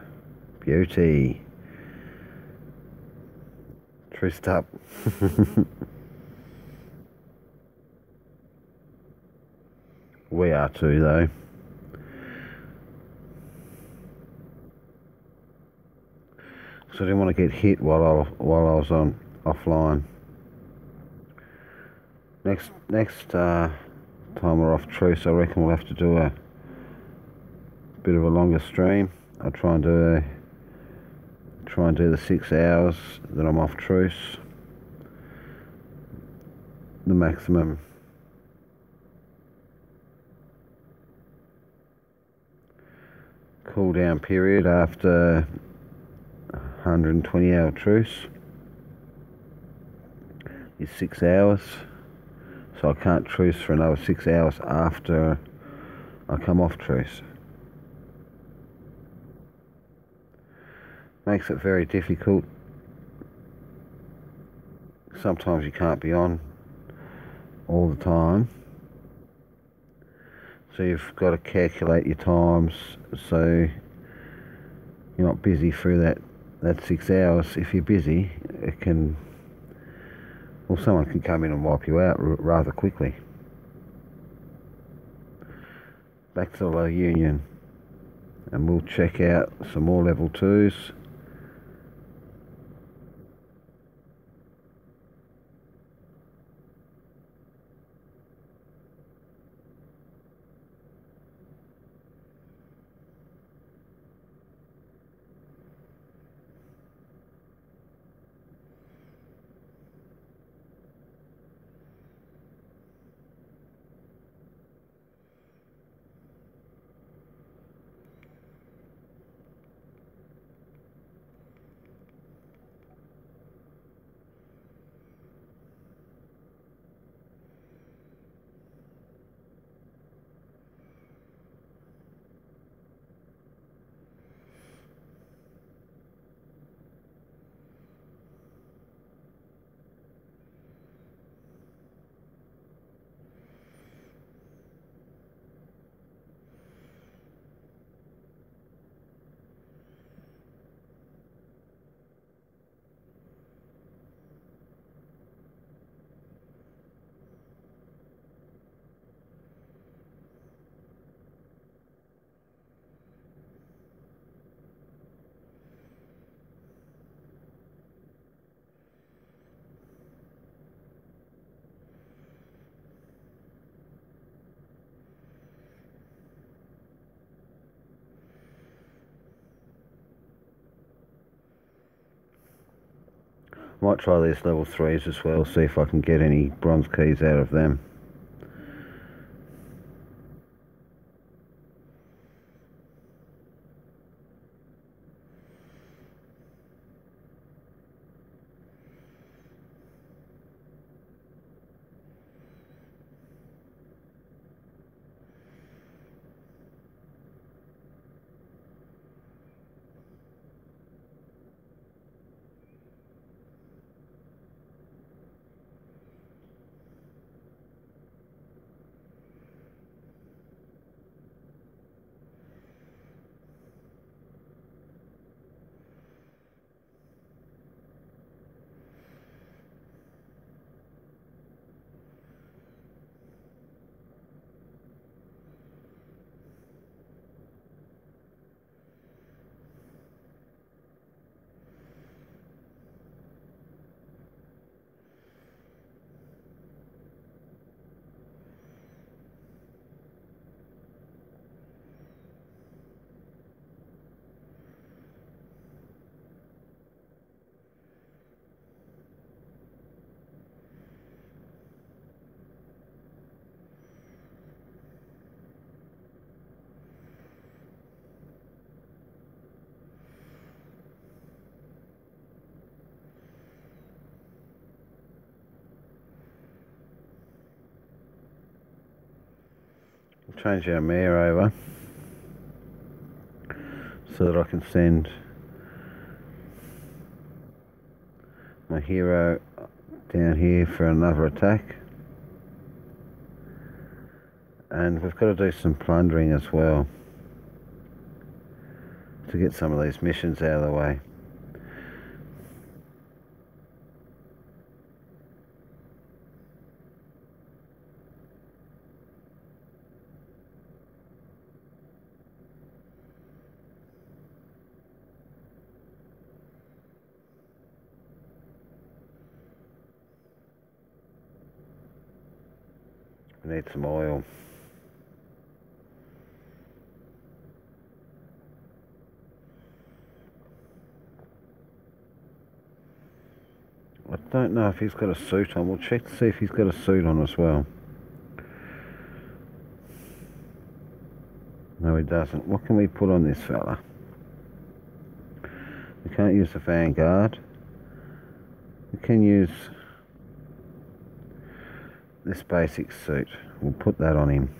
Beauty. Truced up. We are too, though. So I didn't want to get hit while I was on offline. Next time we're off truce, I reckon we'll have to do a bit of a longer stream. I'll try and do the 6 hours that I'm off truce. The maximum cool down period after 120-hour truce is 6 hours, so I can't truce for another 6 hours after I come off truce. Makes it very difficult. Sometimes you can't be on all the time, so you've got to calculate your times so you're not busy through that 6 hours. If you're busy, someone can come in and wipe you out rather quickly. Back to the low union, and we'll check out some more level 2s. Might try these level 3s as well, see if I can get any bronze keys out of them. Change our mare over so that I can send my hero down here for another attack. And we've got to do some plundering as well to get some of these missions out of the way. We need some oil. I don't know if he's got a suit on. We'll check to see if he's got a suit on as well. No, he doesn't. What can we put on this fella? We can't use the Vanguard. We can use this basic suit. We'll put that on him.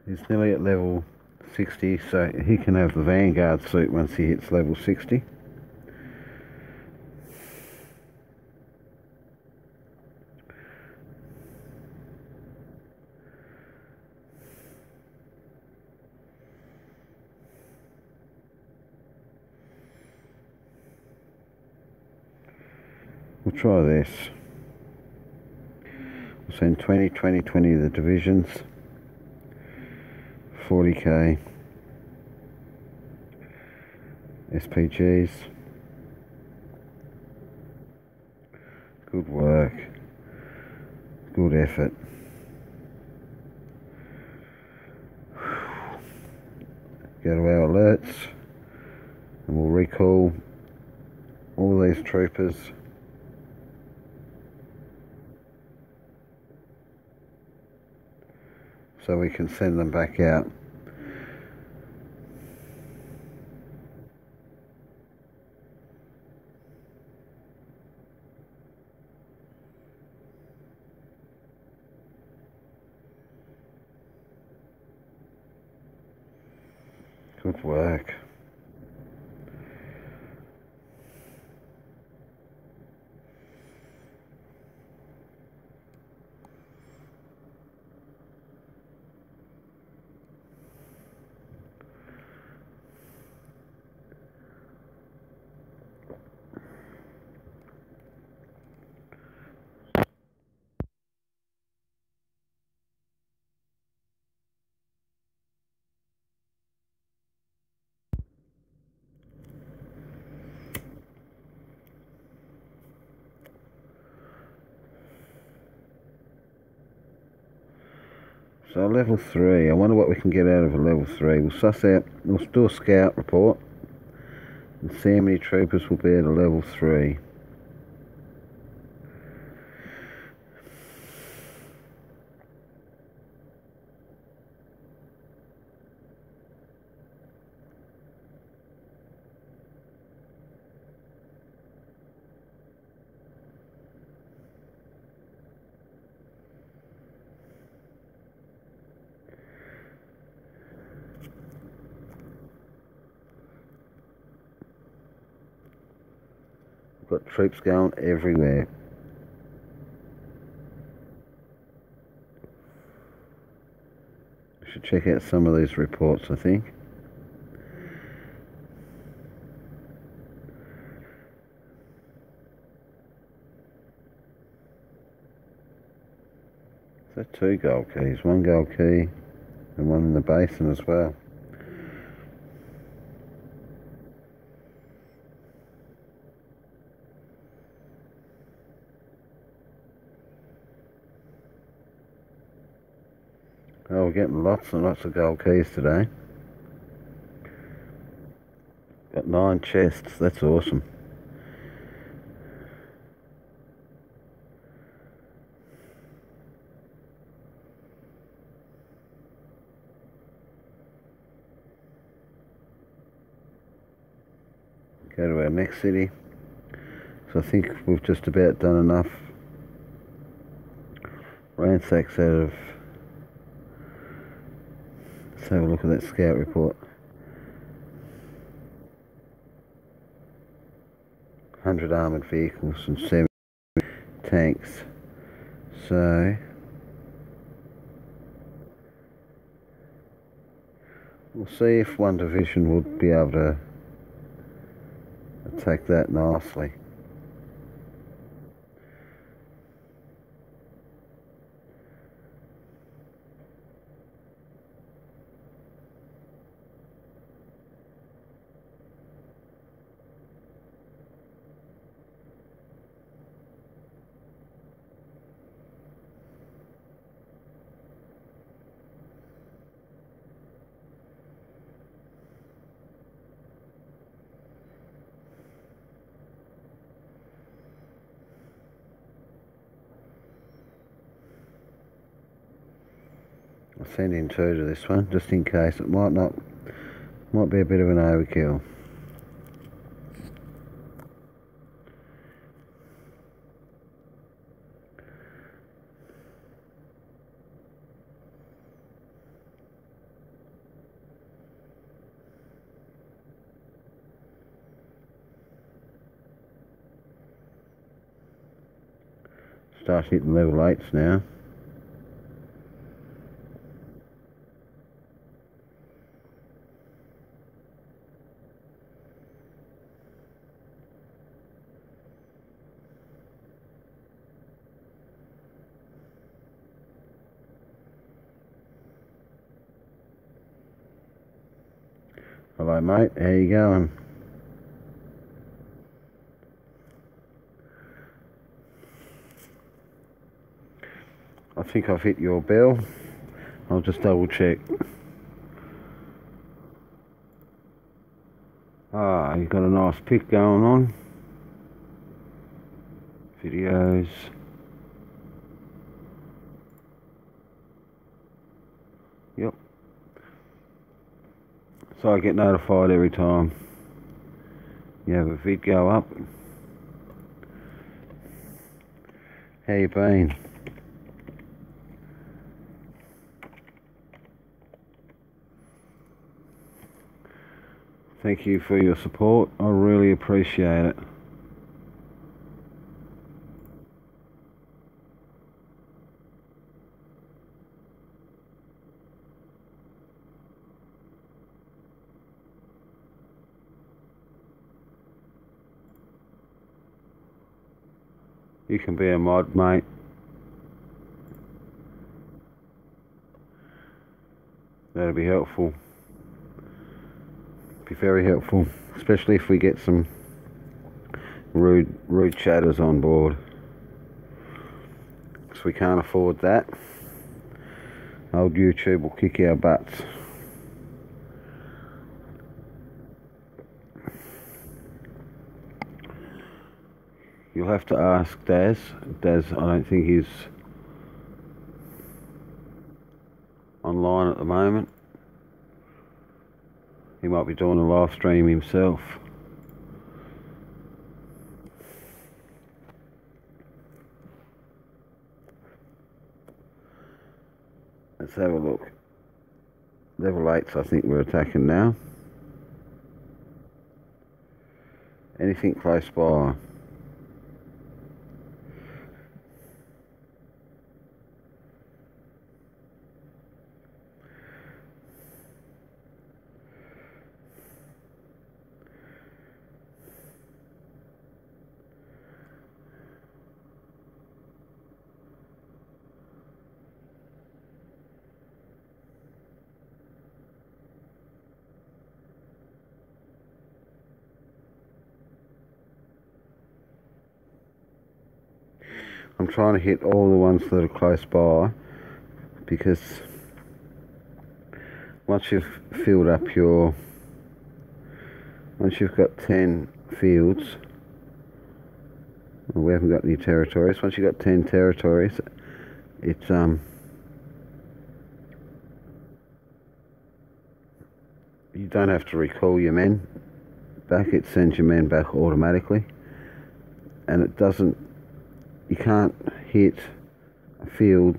He's nearly at level 60, so he can have the Vanguard suit once he hits level 60. We'll try this. We'll send 20, 20, 20 of the divisions. 40k SPGs. Good work. Good effort. Go to our alerts and we'll recall all these troopers. So we can send them back out. Good work. So level 3, I wonder what we can get out of a level 3. We'll do a scout report and see how many troopers will be at a level 3. Got troops going everywhere. Should check out some of these reports, I think. So 2 gold keys, 1 gold key and 1 in the basin as well. Oh, we're getting lots and lots of gold keys today. Got 9 chests, that's awesome. Go to our next city. So I think we've just about done enough ransacks out of. Let's have a look at that scout report. 100 armoured vehicles and 7 tanks. So we'll see if one division will be able to attack that nicely. I'll send in 2 to this one, just in case. It might be a bit of an overkill. Start hitting level 8s now. Hello mate, how you going? I think I've hit your bell. I'll just double check. Ah, you've got a nice pic going on. Videos. Yep. So I get notified every time you have a vid go up. How you been? Thank you for your support. I really appreciate it. You can be a mod, mate. That'll be helpful. Be very helpful, especially if we get some rude chatters on board. Because we can't afford that. Old YouTube will kick our butts. You'll have to ask Daz. Daz, I don't think he's online at the moment. He might be doing a live stream himself. Let's have a look. Level 8's I think we're attacking now. Anything close by? I'm trying to hit all the ones that are close by, because once you've filled up once you've got 10 fields, well, we haven't got any territories. Once you've got 10 territories, it's you don't have to recall your men back. It sends your men back automatically, and it doesn't. You can't hit a field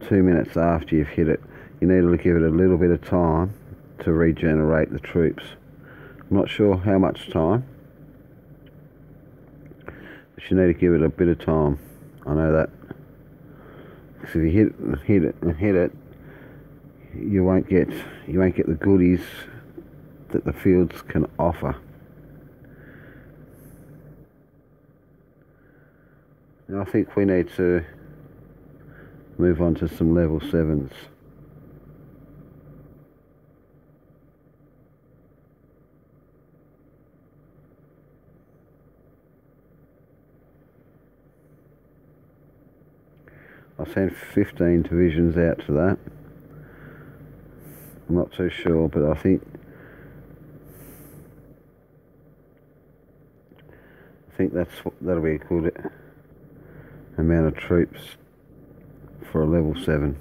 2 minutes after you've hit it. You need to give it a little bit of time to regenerate the troops. I'm not sure how much time, but you need to give it a bit of time. I know that. Because if you hit it, you won't get the goodies that the fields can offer. Now I think we need to move on to some level 7s. I'll send 15 divisions out to that. I'm not too sure, but I think that'll be a good amount of troops for a level 7.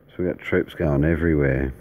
So we've got troops going everywhere.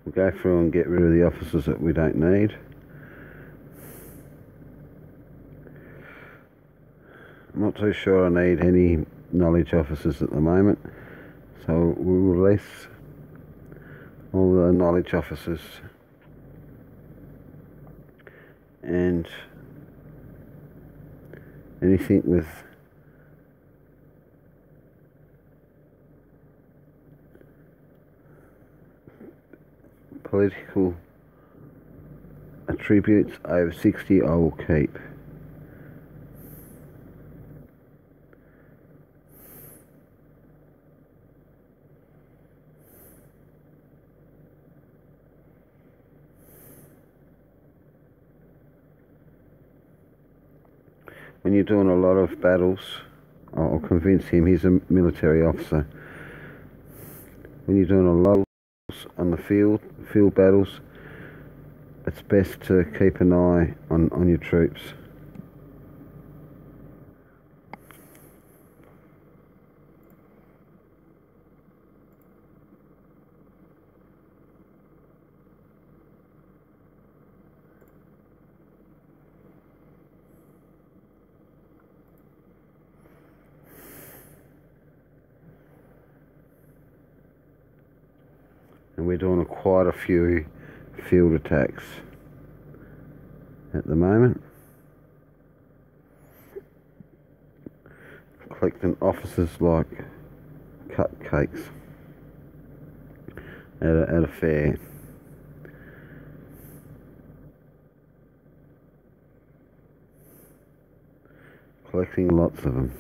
We'll go through and get rid of the officers that we don't need. I'm not too sure I need any knowledge officers at the moment, so we'll release all the knowledge officers and anything with political attributes over 60 I will keep. When you're doing a lot of battles, I'll convince him, he's a military officer. When you're doing a lot on the field battles, it's best to keep an eye on your troops. And we're doing quite a few field attacks at the moment. Collecting officers like cupcakes at a fair. Collecting lots of them.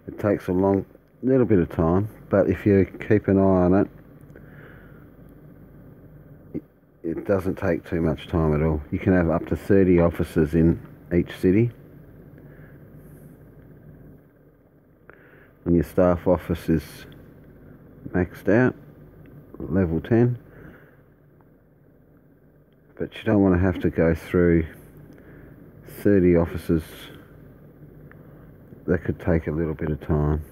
It takes a little bit of time, but if you keep an eye on it, it doesn't take too much time at all. You can have up to 30 officers in each city. And your staff office is maxed out, level 10. But you don't want to have to go through 30 officers. That could take a little bit of time.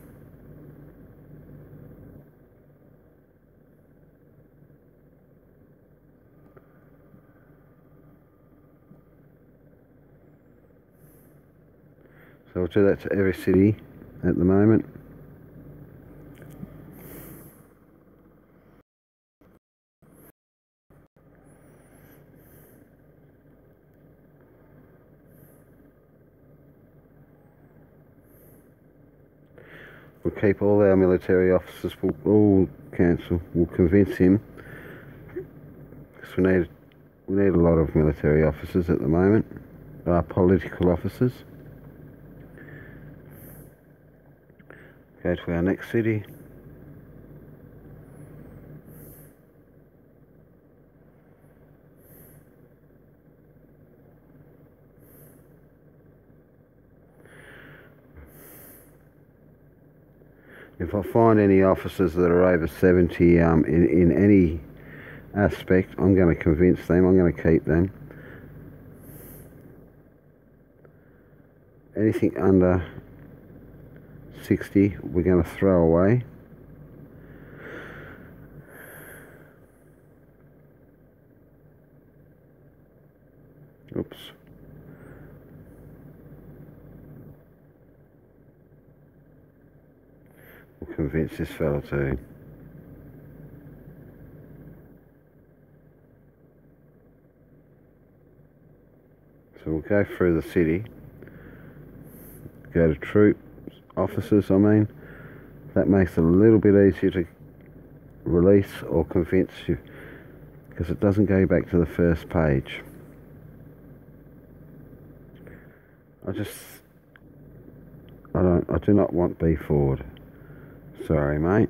So I'll do that to every city at the moment. We'll keep all our military officers, we'll all cancel, we'll convince him, because we need a lot of military officers at the moment, political officers. Go to our next city. If I find any officers that are over 70 in any aspect, I'm going to convince them, I'm going to keep them. Anything under 60 we're going to throw away. Oops. We'll convince this fella too. So we'll go through the city, go to troops, officers I mean. That makes it a little bit easier to release or convince you, because it doesn't go back to the first page. I do not want B forward. Sorry, mate.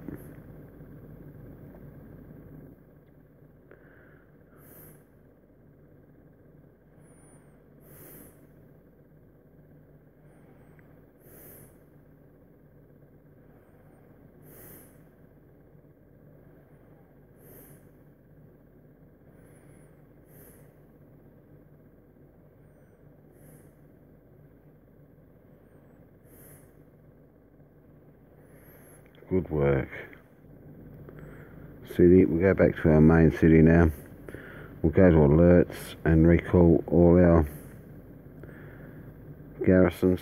Good work. City, we'll go back to our main city now. We'll go to alerts and recall all our garrisons.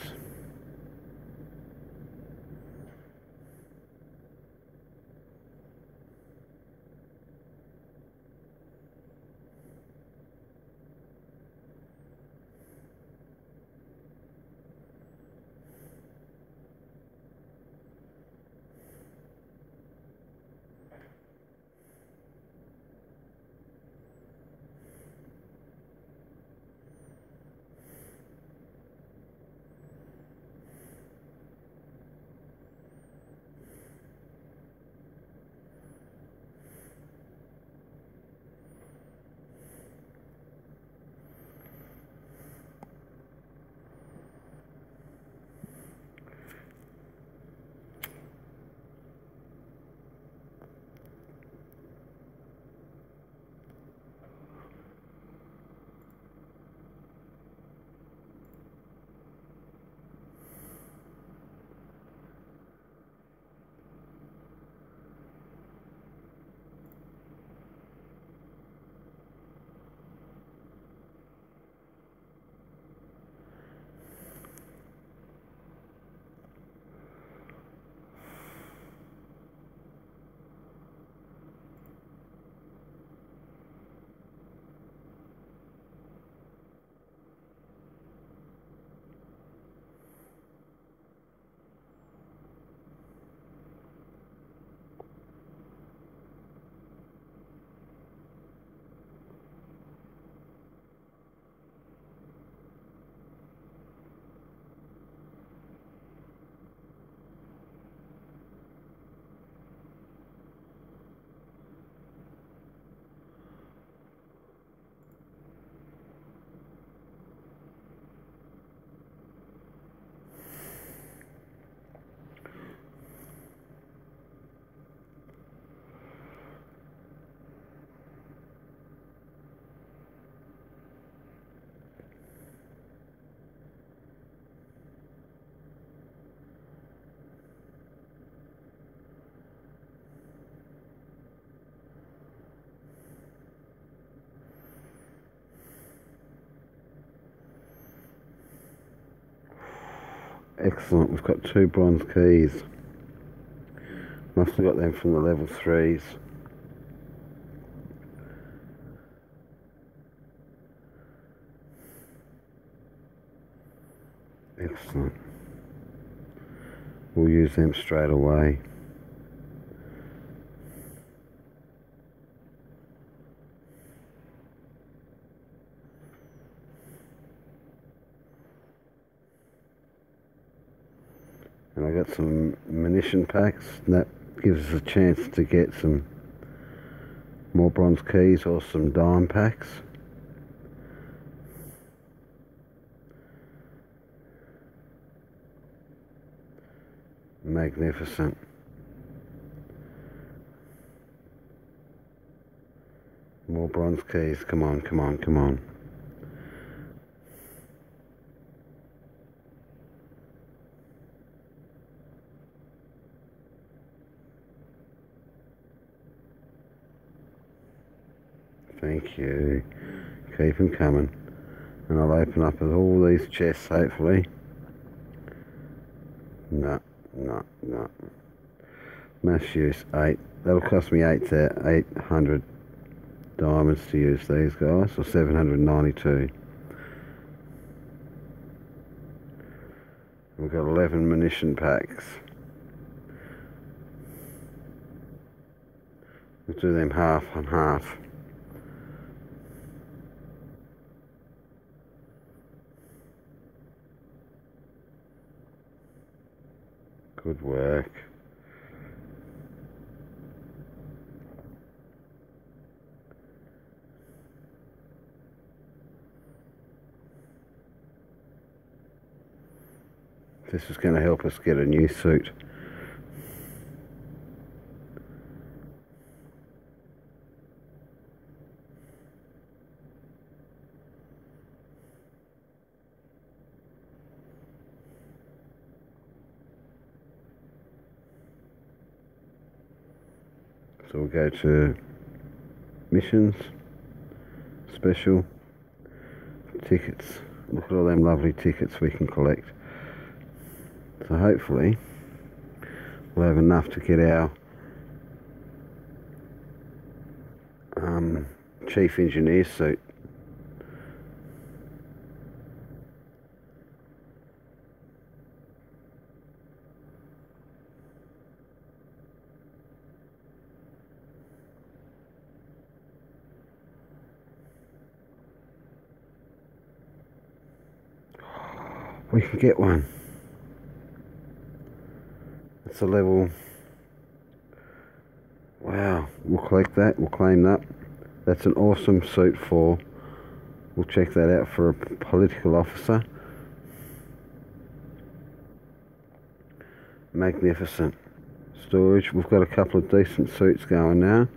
Excellent, we've got 2 bronze keys. Must have got them from the level 3s. Excellent. We'll use them straight away. And I got some munition packs, and that gives us a chance to get some more bronze keys or some dime packs. Magnificent. More bronze keys, come on, come on, come on. Thank you. Keep them coming. And I'll open up all these chests, hopefully. No. Mass use 8. That'll cost me 800 diamonds to use these guys, or 792. We've got 11 munition packs. We'll do them half and half. Good work. This is going to help us get a new suit. So we'll go to missions, special, tickets. Look at all them lovely tickets we can collect. So hopefully we'll have enough to get our chief engineer suit. We can get one. It's a level. Wow, we'll collect that, we'll claim that. That's an awesome suit for. We'll check that out for a political officer. Magnificent. Storage, we've got a couple of decent suits going now.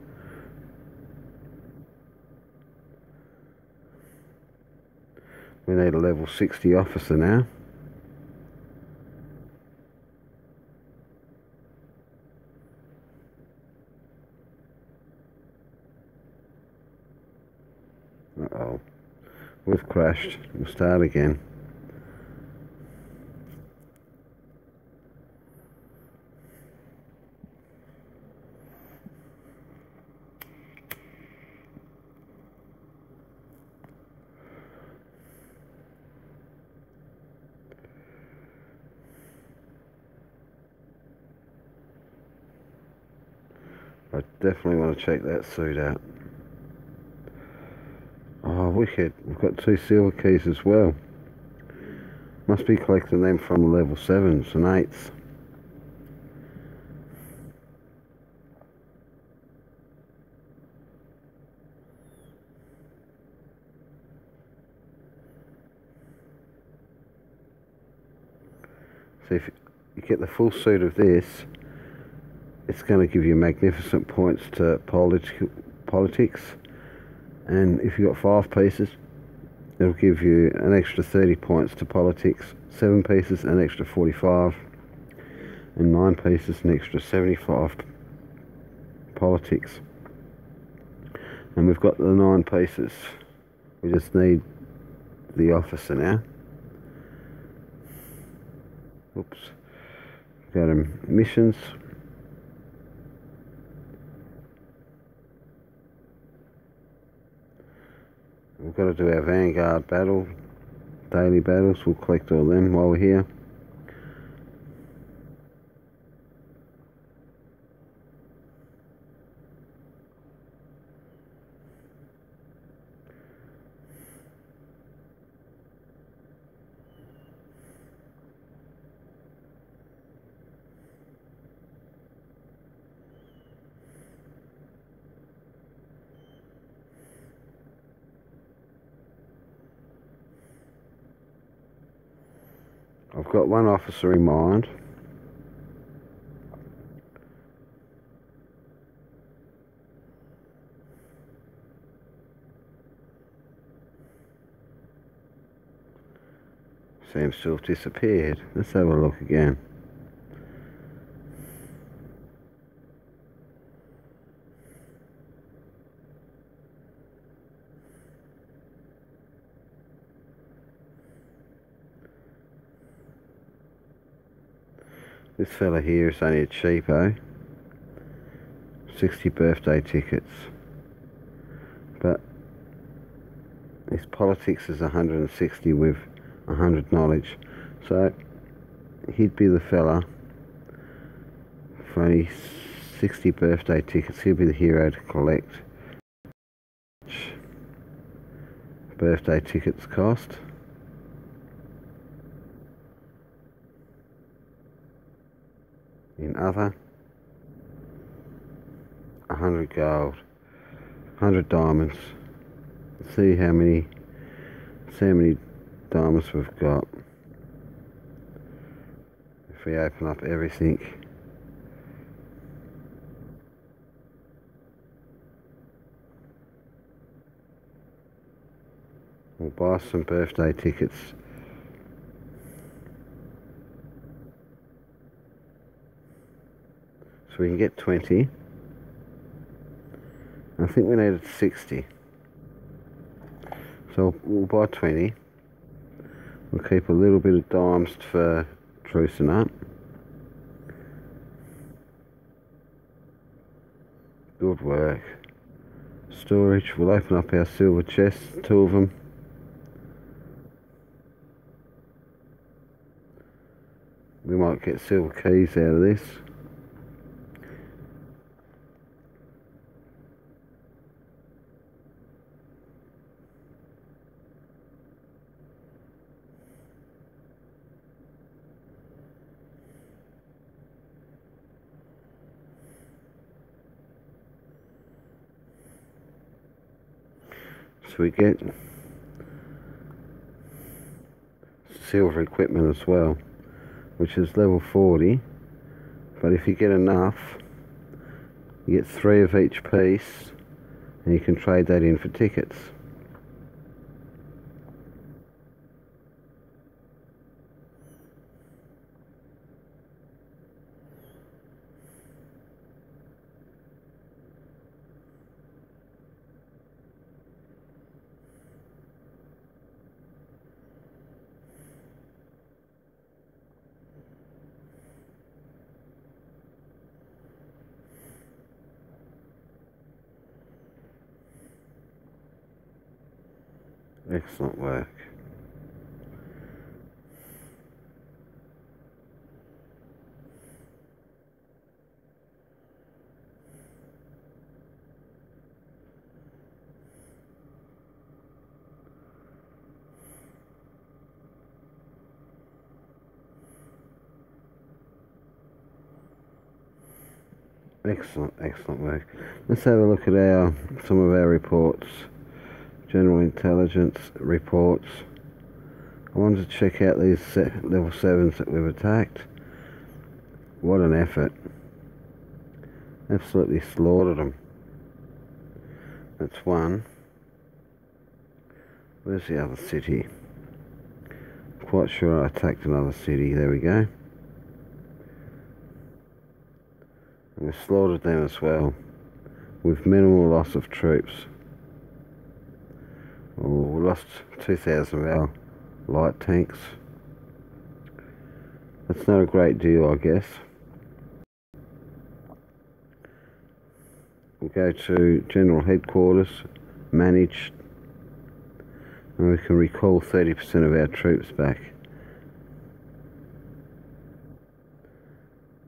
We need a level 60 officer now. Uh-oh. We've crashed. We'll start again. I definitely want to check that suit out. Oh, wicked. We've got 2 silver keys as well. Must be collecting them from level 7s and 8s. So if you get the full suit of this, it's going to give you magnificent points to politics. And if you've got 5 pieces, it'll give you an extra 30 points to politics. 7 pieces, an extra 45. And 9 pieces, an extra 75 politics. And we've got the 9 pieces. We just need the officer now. Oops. Go to missions. We've got to do our Vanguard battle, daily battles. We'll collect all them while we're here. I've got one officer in mind. Seems to have disappeared. Let's have a look again. This fella here is only a cheapo. 60 birthday tickets. But his politics is 160 with 100 knowledge. So he'd be the fella for only 60 birthday tickets. He'll be the hero to collect. Birthday tickets cost. In other, 100 gold, 100 diamonds. Let's see how many diamonds we've got. If we open up everything. We'll buy some birthday tickets. So we can get 20. I think we needed 60. So we'll buy 20. We'll keep a little bit of dimes for trucing up. Good work. Storage. We'll open up our silver chests, 2 of them. We might get silver keys out of this. So we get silver equipment as well, which is level 40, but if you get enough, you get 3 of each piece, and you can trade that in for tickets. Excellent work. Excellent work. Let's have a look at some of our reports. General intelligence reports. I wanted to check out these level 7s that we've attacked. What an effort. Absolutely slaughtered them. That's one. Where's the other city? Quite sure I attacked another city. There we go. And we slaughtered them as well, with minimal loss of troops. Oh, we lost 2,000 of our light tanks. That's not a great deal, I guess. We'll go to General Headquarters, Manage, and we can recall 30% of our troops back.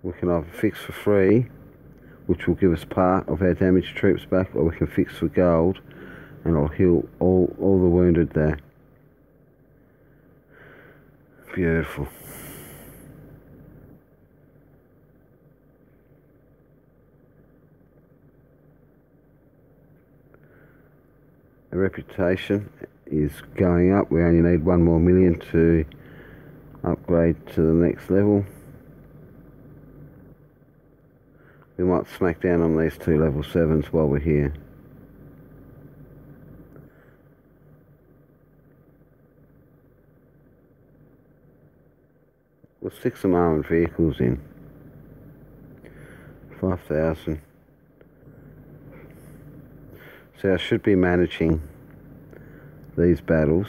We can either fix for free, which will give us part of our damaged troops back, or we can fix for gold and it'll heal all the wounded there. Beautiful. Our reputation is going up. We only need 1 more million to upgrade to the next level. We might smack down on these 2 level 7s while we're here. We'll stick some armoured vehicles in. 5,000. So I should be managing these battles.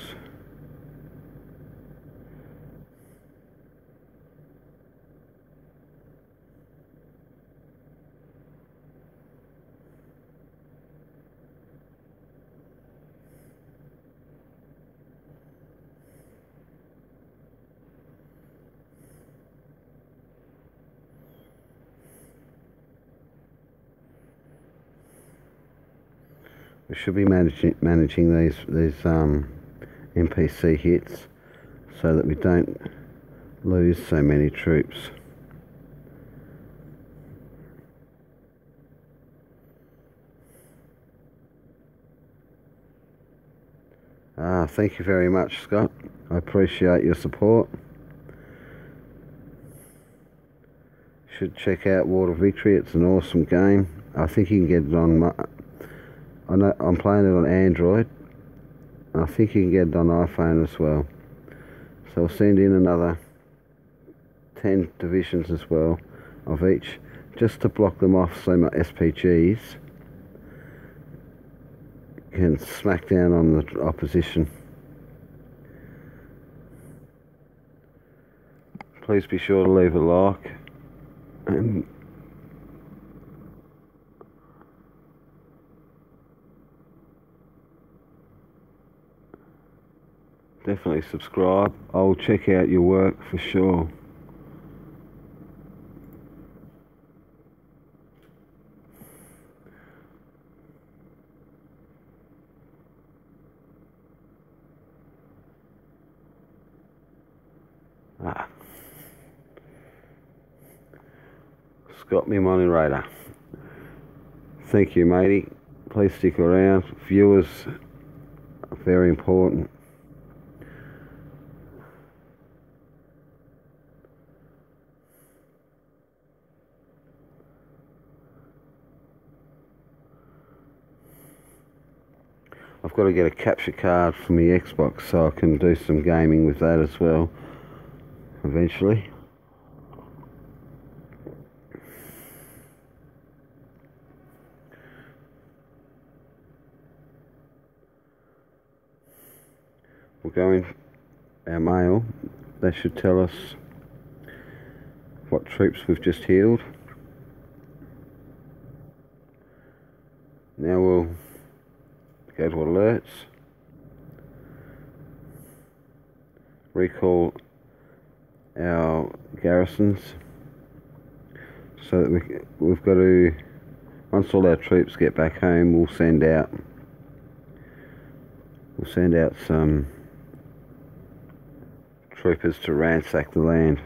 We should be managing these NPC hits so that we don't lose so many troops. Thank you very much, Scott. I appreciate your support. Should check out Water Victory. It's an awesome game. I think you can get it on I'm playing it on Android, and I think you can get it on iPhone as well. So I'll send in another 10 divisions as well of each, just to block them off so my SPGs can smack down on the opposition. Please be sure to leave a like, and definitely subscribe. I'll check out your work for sure. Scott, me moderator. Thank you, matey. Please stick around. Viewers are very important. I've got to get a capture card for my Xbox so I can do some gaming with that as well eventually. We'll go in our mail. That should tell us what troops we've just healed. Now we'll go to alerts, recall our garrisons, so that we've got to, once all our troops get back home, we'll send out some troopers to ransack the land.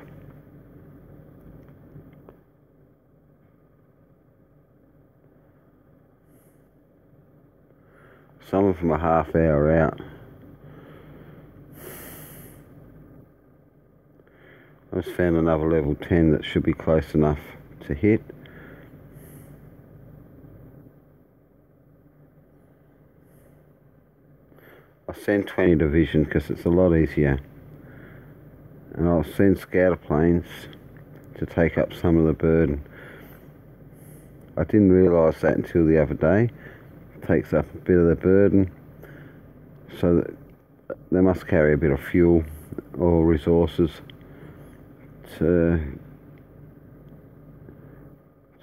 Some of them are half hour out. I just found another level 10 that should be close enough to hit. I'll send 20 division because it's a lot easier. And I'll send scouter planes to take up some of the burden. I didn't realise that until the other day. It takes up a bit of the burden, so that they must carry a bit of fuel or resources to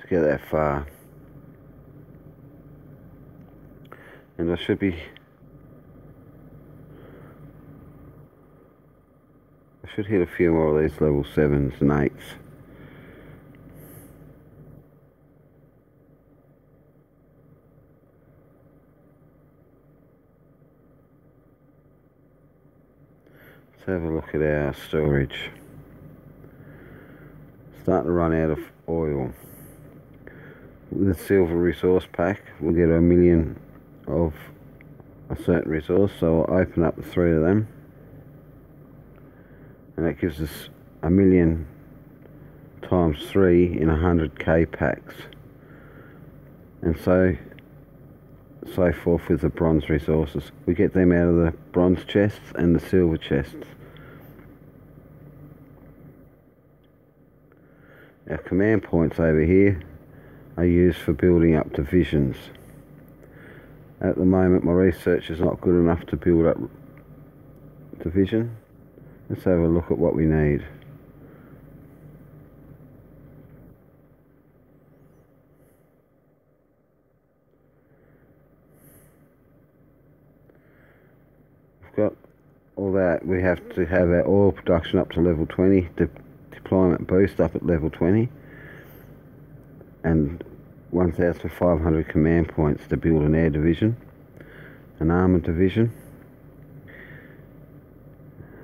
get that far. And I should hit a few more of these level 7s and 8s. Let's have a look at our storage. Starting to run out of oil. With the silver resource pack, we'll get 1 million of a certain resource, so I'll open up the 3 of them, and that gives us 1 million times 3 in 100k packs, and so forth with the bronze resources. We get them out of the bronze chests and the silver chests. Our command points over here are used for building up divisions. At the moment my research is not good enough to build up division. Let's have a look at what we need. We've got all that. We have to have our oil production up to level 20, deployment boost up at level 20, and 1,500 command points to build an air division, an armoured division,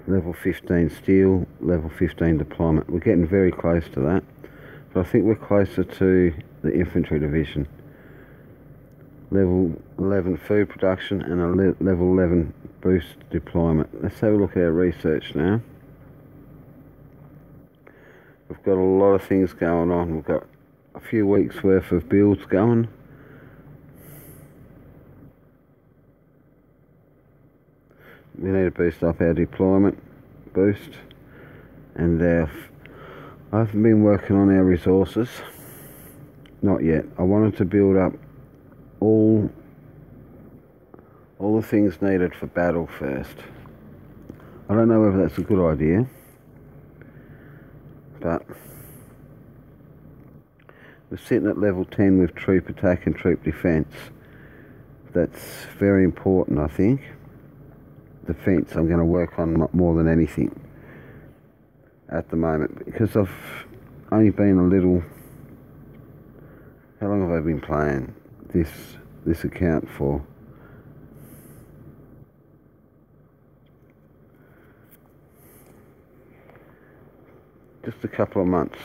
level 15 steel, level 15 deployment. We're getting very close to that, but I think we're closer to the infantry division. Level 11 food production and a level 11 boost deployment. Let's have a look at our research now. We've got a lot of things going on. We've got a few weeks worth of builds going. We need to boost up our deployment boost, and I haven't been working on our resources, not yet. I wanted to build up all the things needed for battle first. I don't know whether that's a good idea, but we're sitting at level 10 with troop attack and troop defense. That's very important, I think. Defense I'm going to work on more than anything at the moment, because I've only been a little... How long have I been playing this account for? Just a couple of months.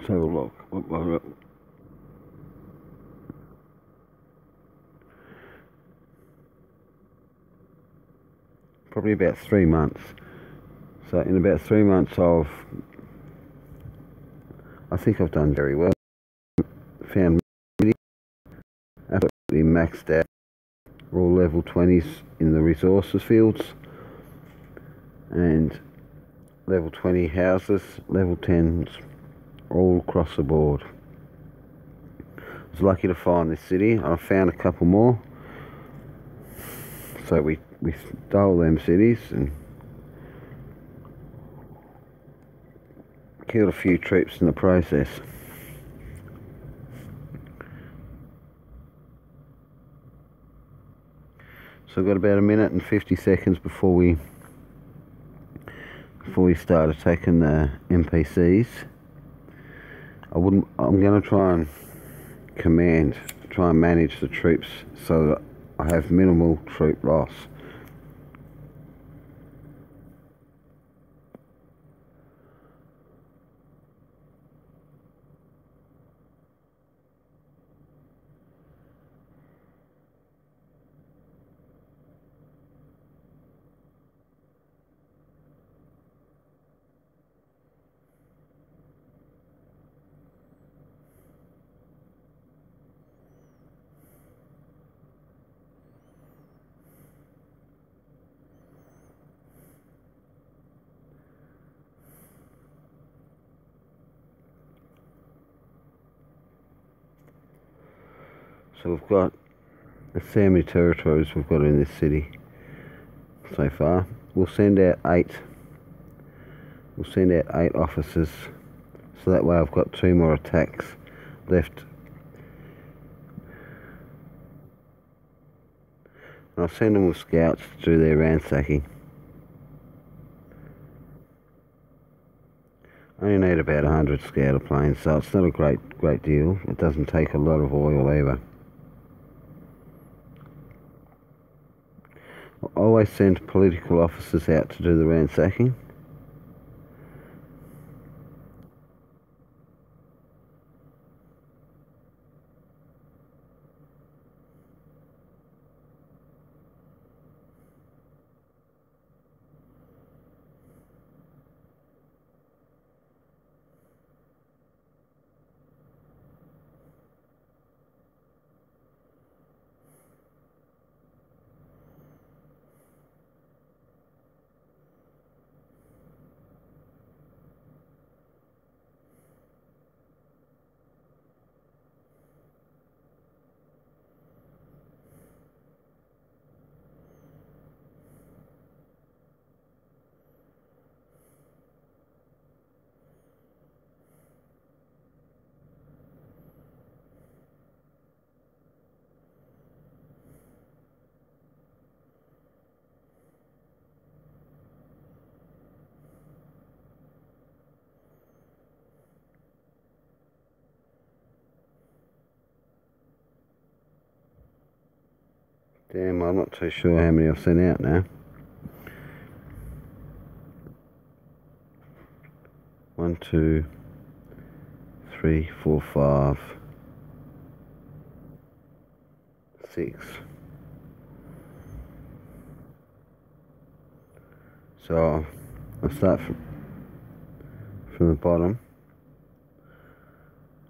So look, probably about 3 months. So in about 3 months I think I've done very well. Found absolutely maxed out. We're all level 20s in the resources fields, and level 20 houses, level 10s all across the board. I was lucky to find this city. I found a couple more, so we stole them cities and killed a few troops in the process. So I've got about 1 minute and 50 seconds before we start attacking the NPCs. I'm going to try and manage the troops so that I have minimal troop loss. So we've got, let's see how many territories we've got in this city so far. We'll send out 8 we'll send out 8 officers, so that way I've got 2 more attacks left. And I'll send them with scouts to do their ransacking. I only need about 100 scouter planes, so it's not a great deal. It doesn't take a lot of oil either. I always send political officers out to do the ransacking. Damn, I'm not too sure how many I've sent out now. 1, 2, 3, 4, 5, 6. So I'll start from the bottom,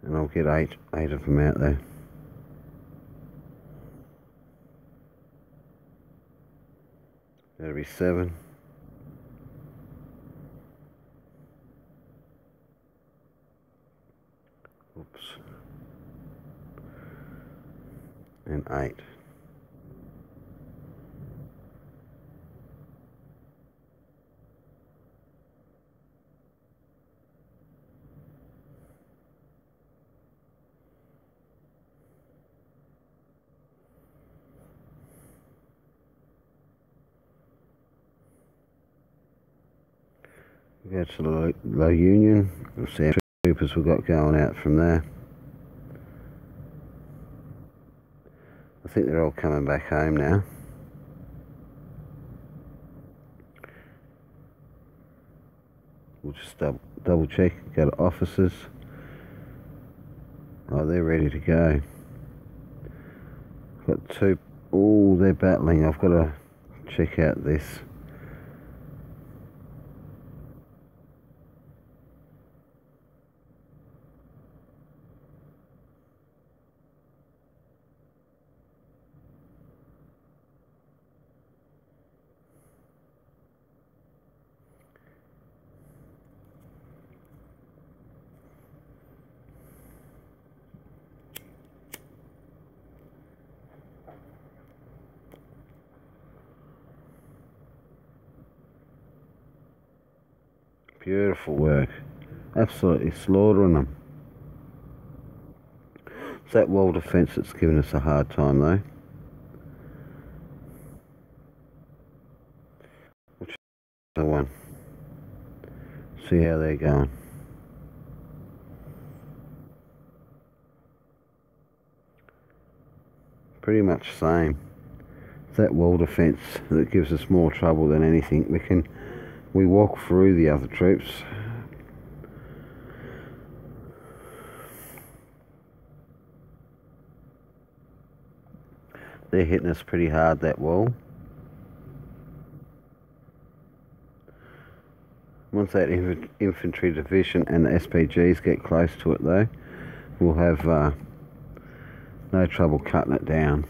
and I'll get eight of them out there. That'll be 7. Oops. And 8. Go to the low Union. We'll see how many troopers we've got going out from there. I think they're all coming back home now. We'll just double check, go to officers. Oh, they're ready to go. Got 2, oh, they're battling. I've got to check out this. Beautiful work. Absolutely slaughtering them. It's that wall defence that's giving us a hard time though. We'll check the other one. See how they're going. Pretty much same. It's that wall defence that gives us more trouble than anything. We walk through the other troops. They're hitting us pretty hard, that wall. Once that infantry division and the SPGs get close to it though, we'll have no trouble cutting it down.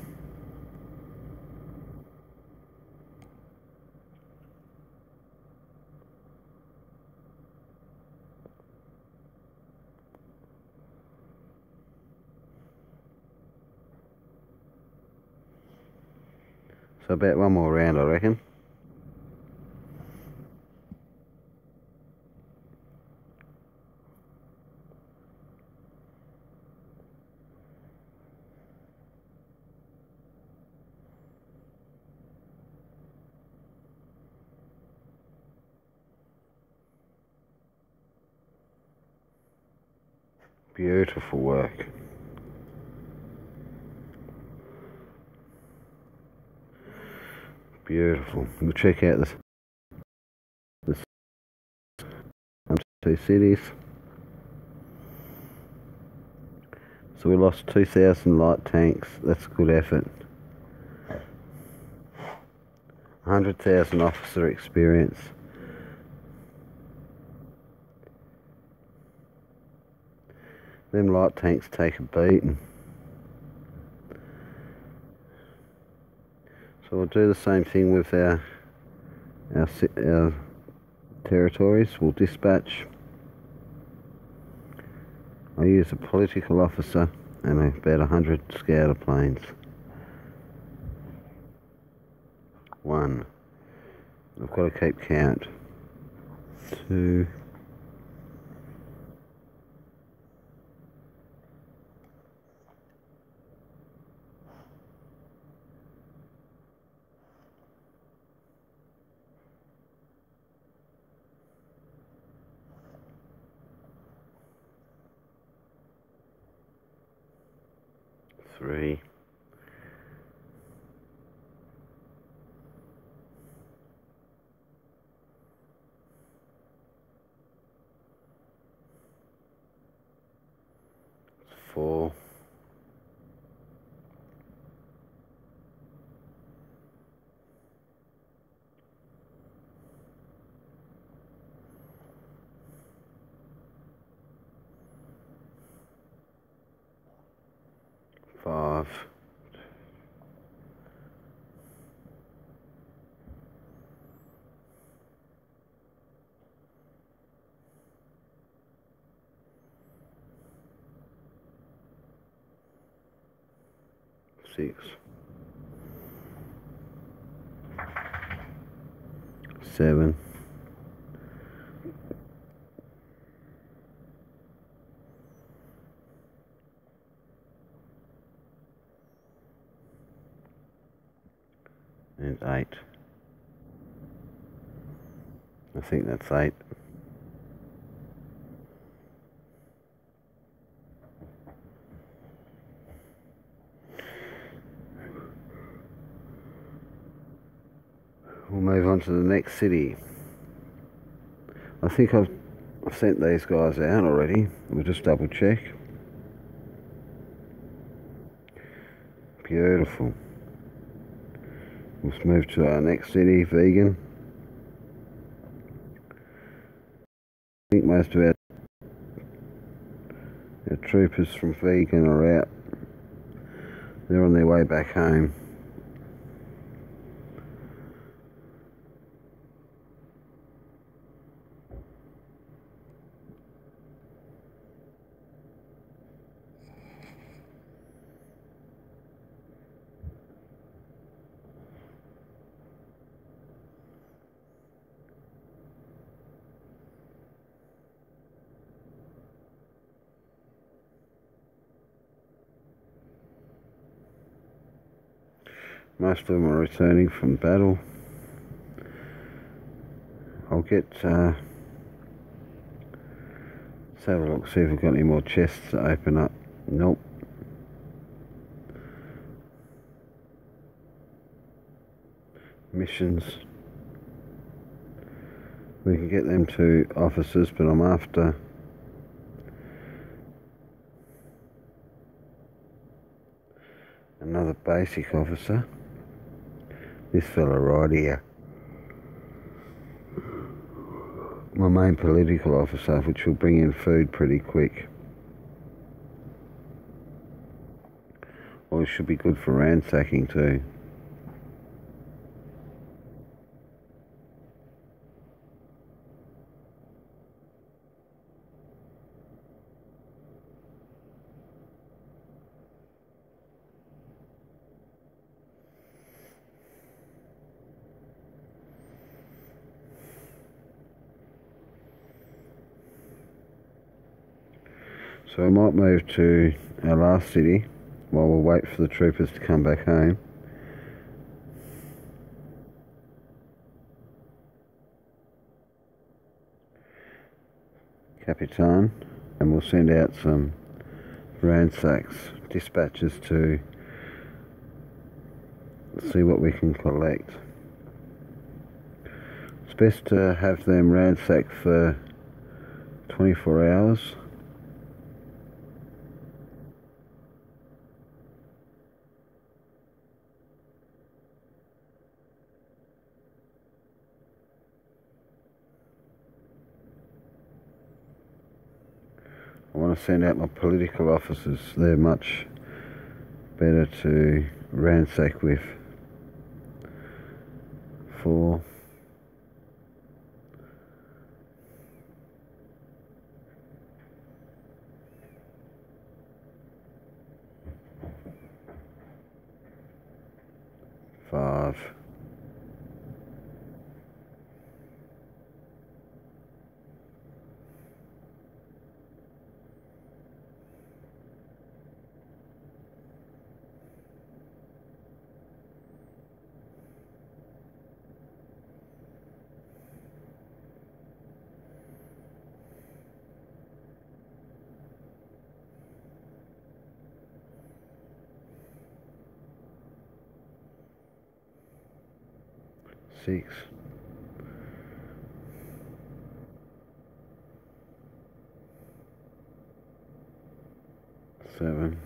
So about one more round, I reckon. Beautiful work. Beautiful. We'll check out this 2 cities. So we lost 2,000 light tanks. That's a good effort. 100,000 officer experience. Them light tanks take a beating. So we'll do the same thing with our territories. We'll dispatch. I use a political officer and about 100 scouter planes. 1. I've got to keep count. 2. 3. 4. 5. 6. 7. 8. I think that's 8. We'll move on to the next city. I think I've sent these guys out already. We'll just double check. Beautiful. Let's move to our next city, Vegan. I think most of our troopers from Vegan are out. They're on their way back home. Most of them are returning from battle. I'll get, let's have a look, see if we've got any more chests to open up. Nope. Missions. We can get them to officers, but I'm after another basic officer. This fella right here. My main political officer, which will bring in food pretty quick. Well, it should be good for ransacking too. So I might move to our last city while we'll wait for the troopers to come back home. Capitan, and we'll send out some ransacks, dispatches to see what we can collect. It's best to have them ransacked for 24 hours. I want to send out my political officers. They're much better to ransack with. 4. 5. 6. 7.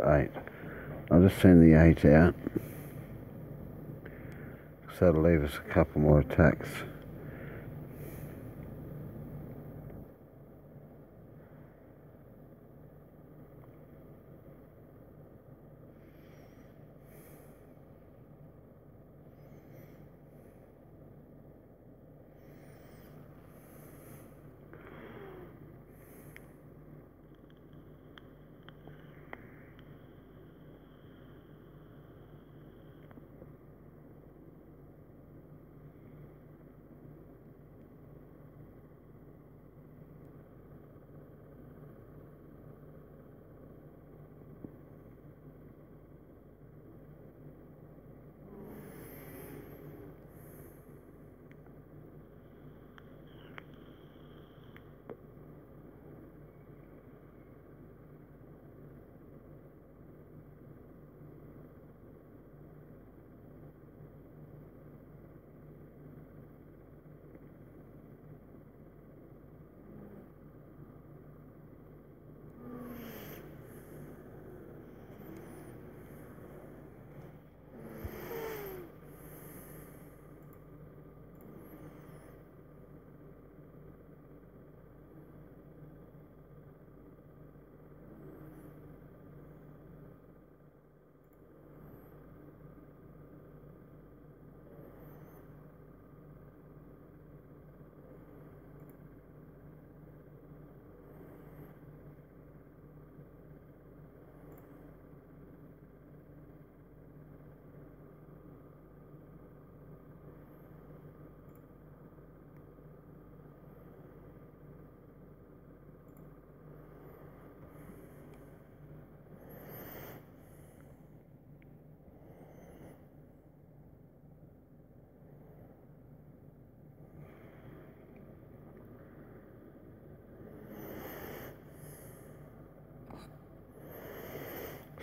8. I'll just send the 8 out, so that'll leave us a couple more attacks.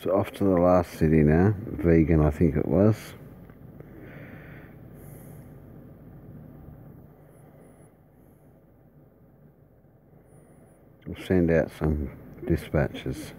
So off to the last city now, Vegan I think it was. We'll send out some dispatches.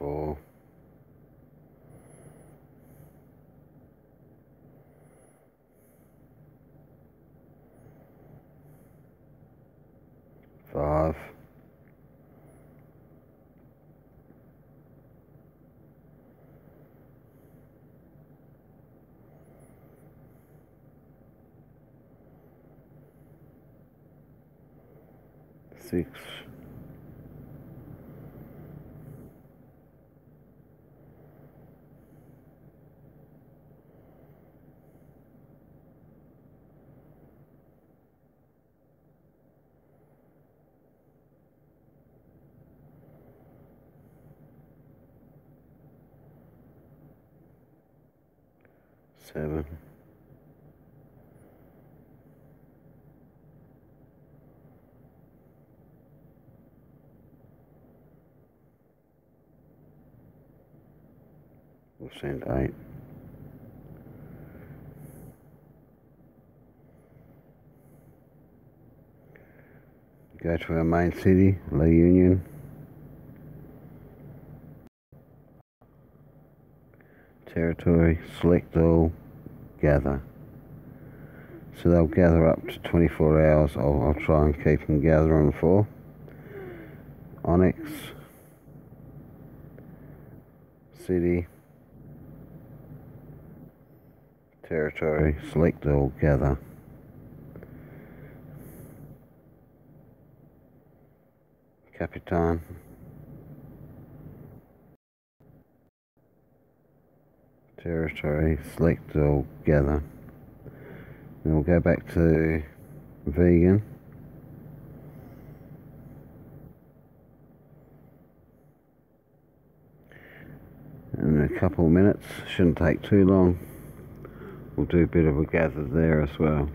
Four. 5. 6. 7. We'll send 8. Go to our main city, La Union. Territory, select all, gather. So they'll gather up to 24 hours. I'll try and keep them gathering for. Onyx, city, territory, select all, gather. Capitan, territory, select all, gather. Then we'll go back to vegan. In a couple of minutes, shouldn't take too long. We'll do a bit of a gather there as well.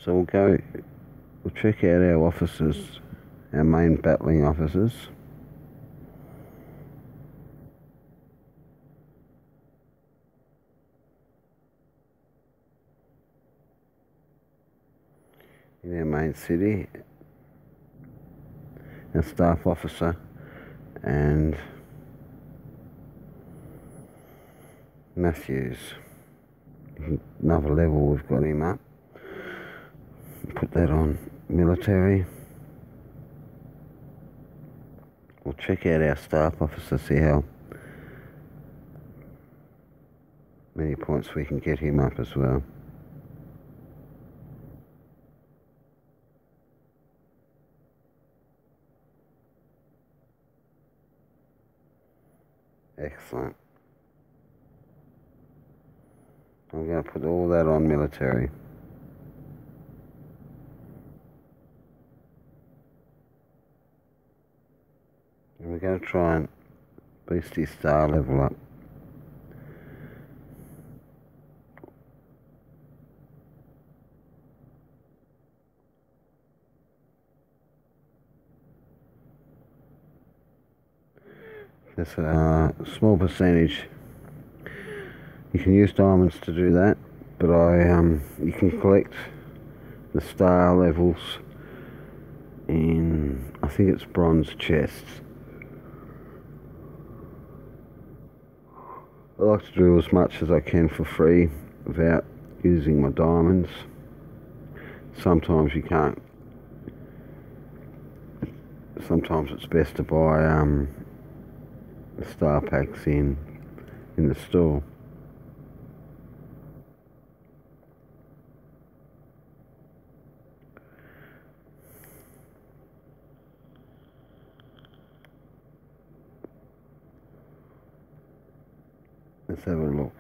So we'll check out our officers, our main battling officers. In our main city, our staff officer and Matthews. Another level we've got him up. Put that on military. We'll check out our staff officer, see how many points we can get him up as well. Excellent. I'm going to put all that on military. And we're going to try and boost his star level up. There's a small percentage. You can use diamonds to do that, but you can collect the star levels in, I think it's bronze chests. I like to do as much as I can for free without using my diamonds. Sometimes you can't. Sometimes it's best to buy the star packs in the store. Let's have a look.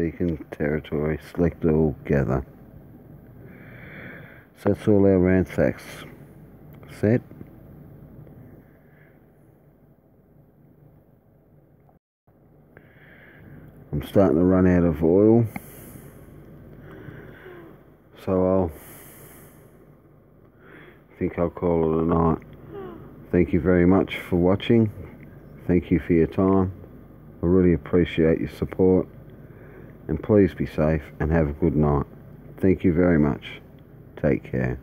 beacon territory. Select all, gather. So that's all our ransacks set. I'm starting to run out of oil, so I'll call it a night. Thank you very much for watching. Thank you for your time. I really appreciate your support, and please be safe and have a good night. Thank you very much. Take care.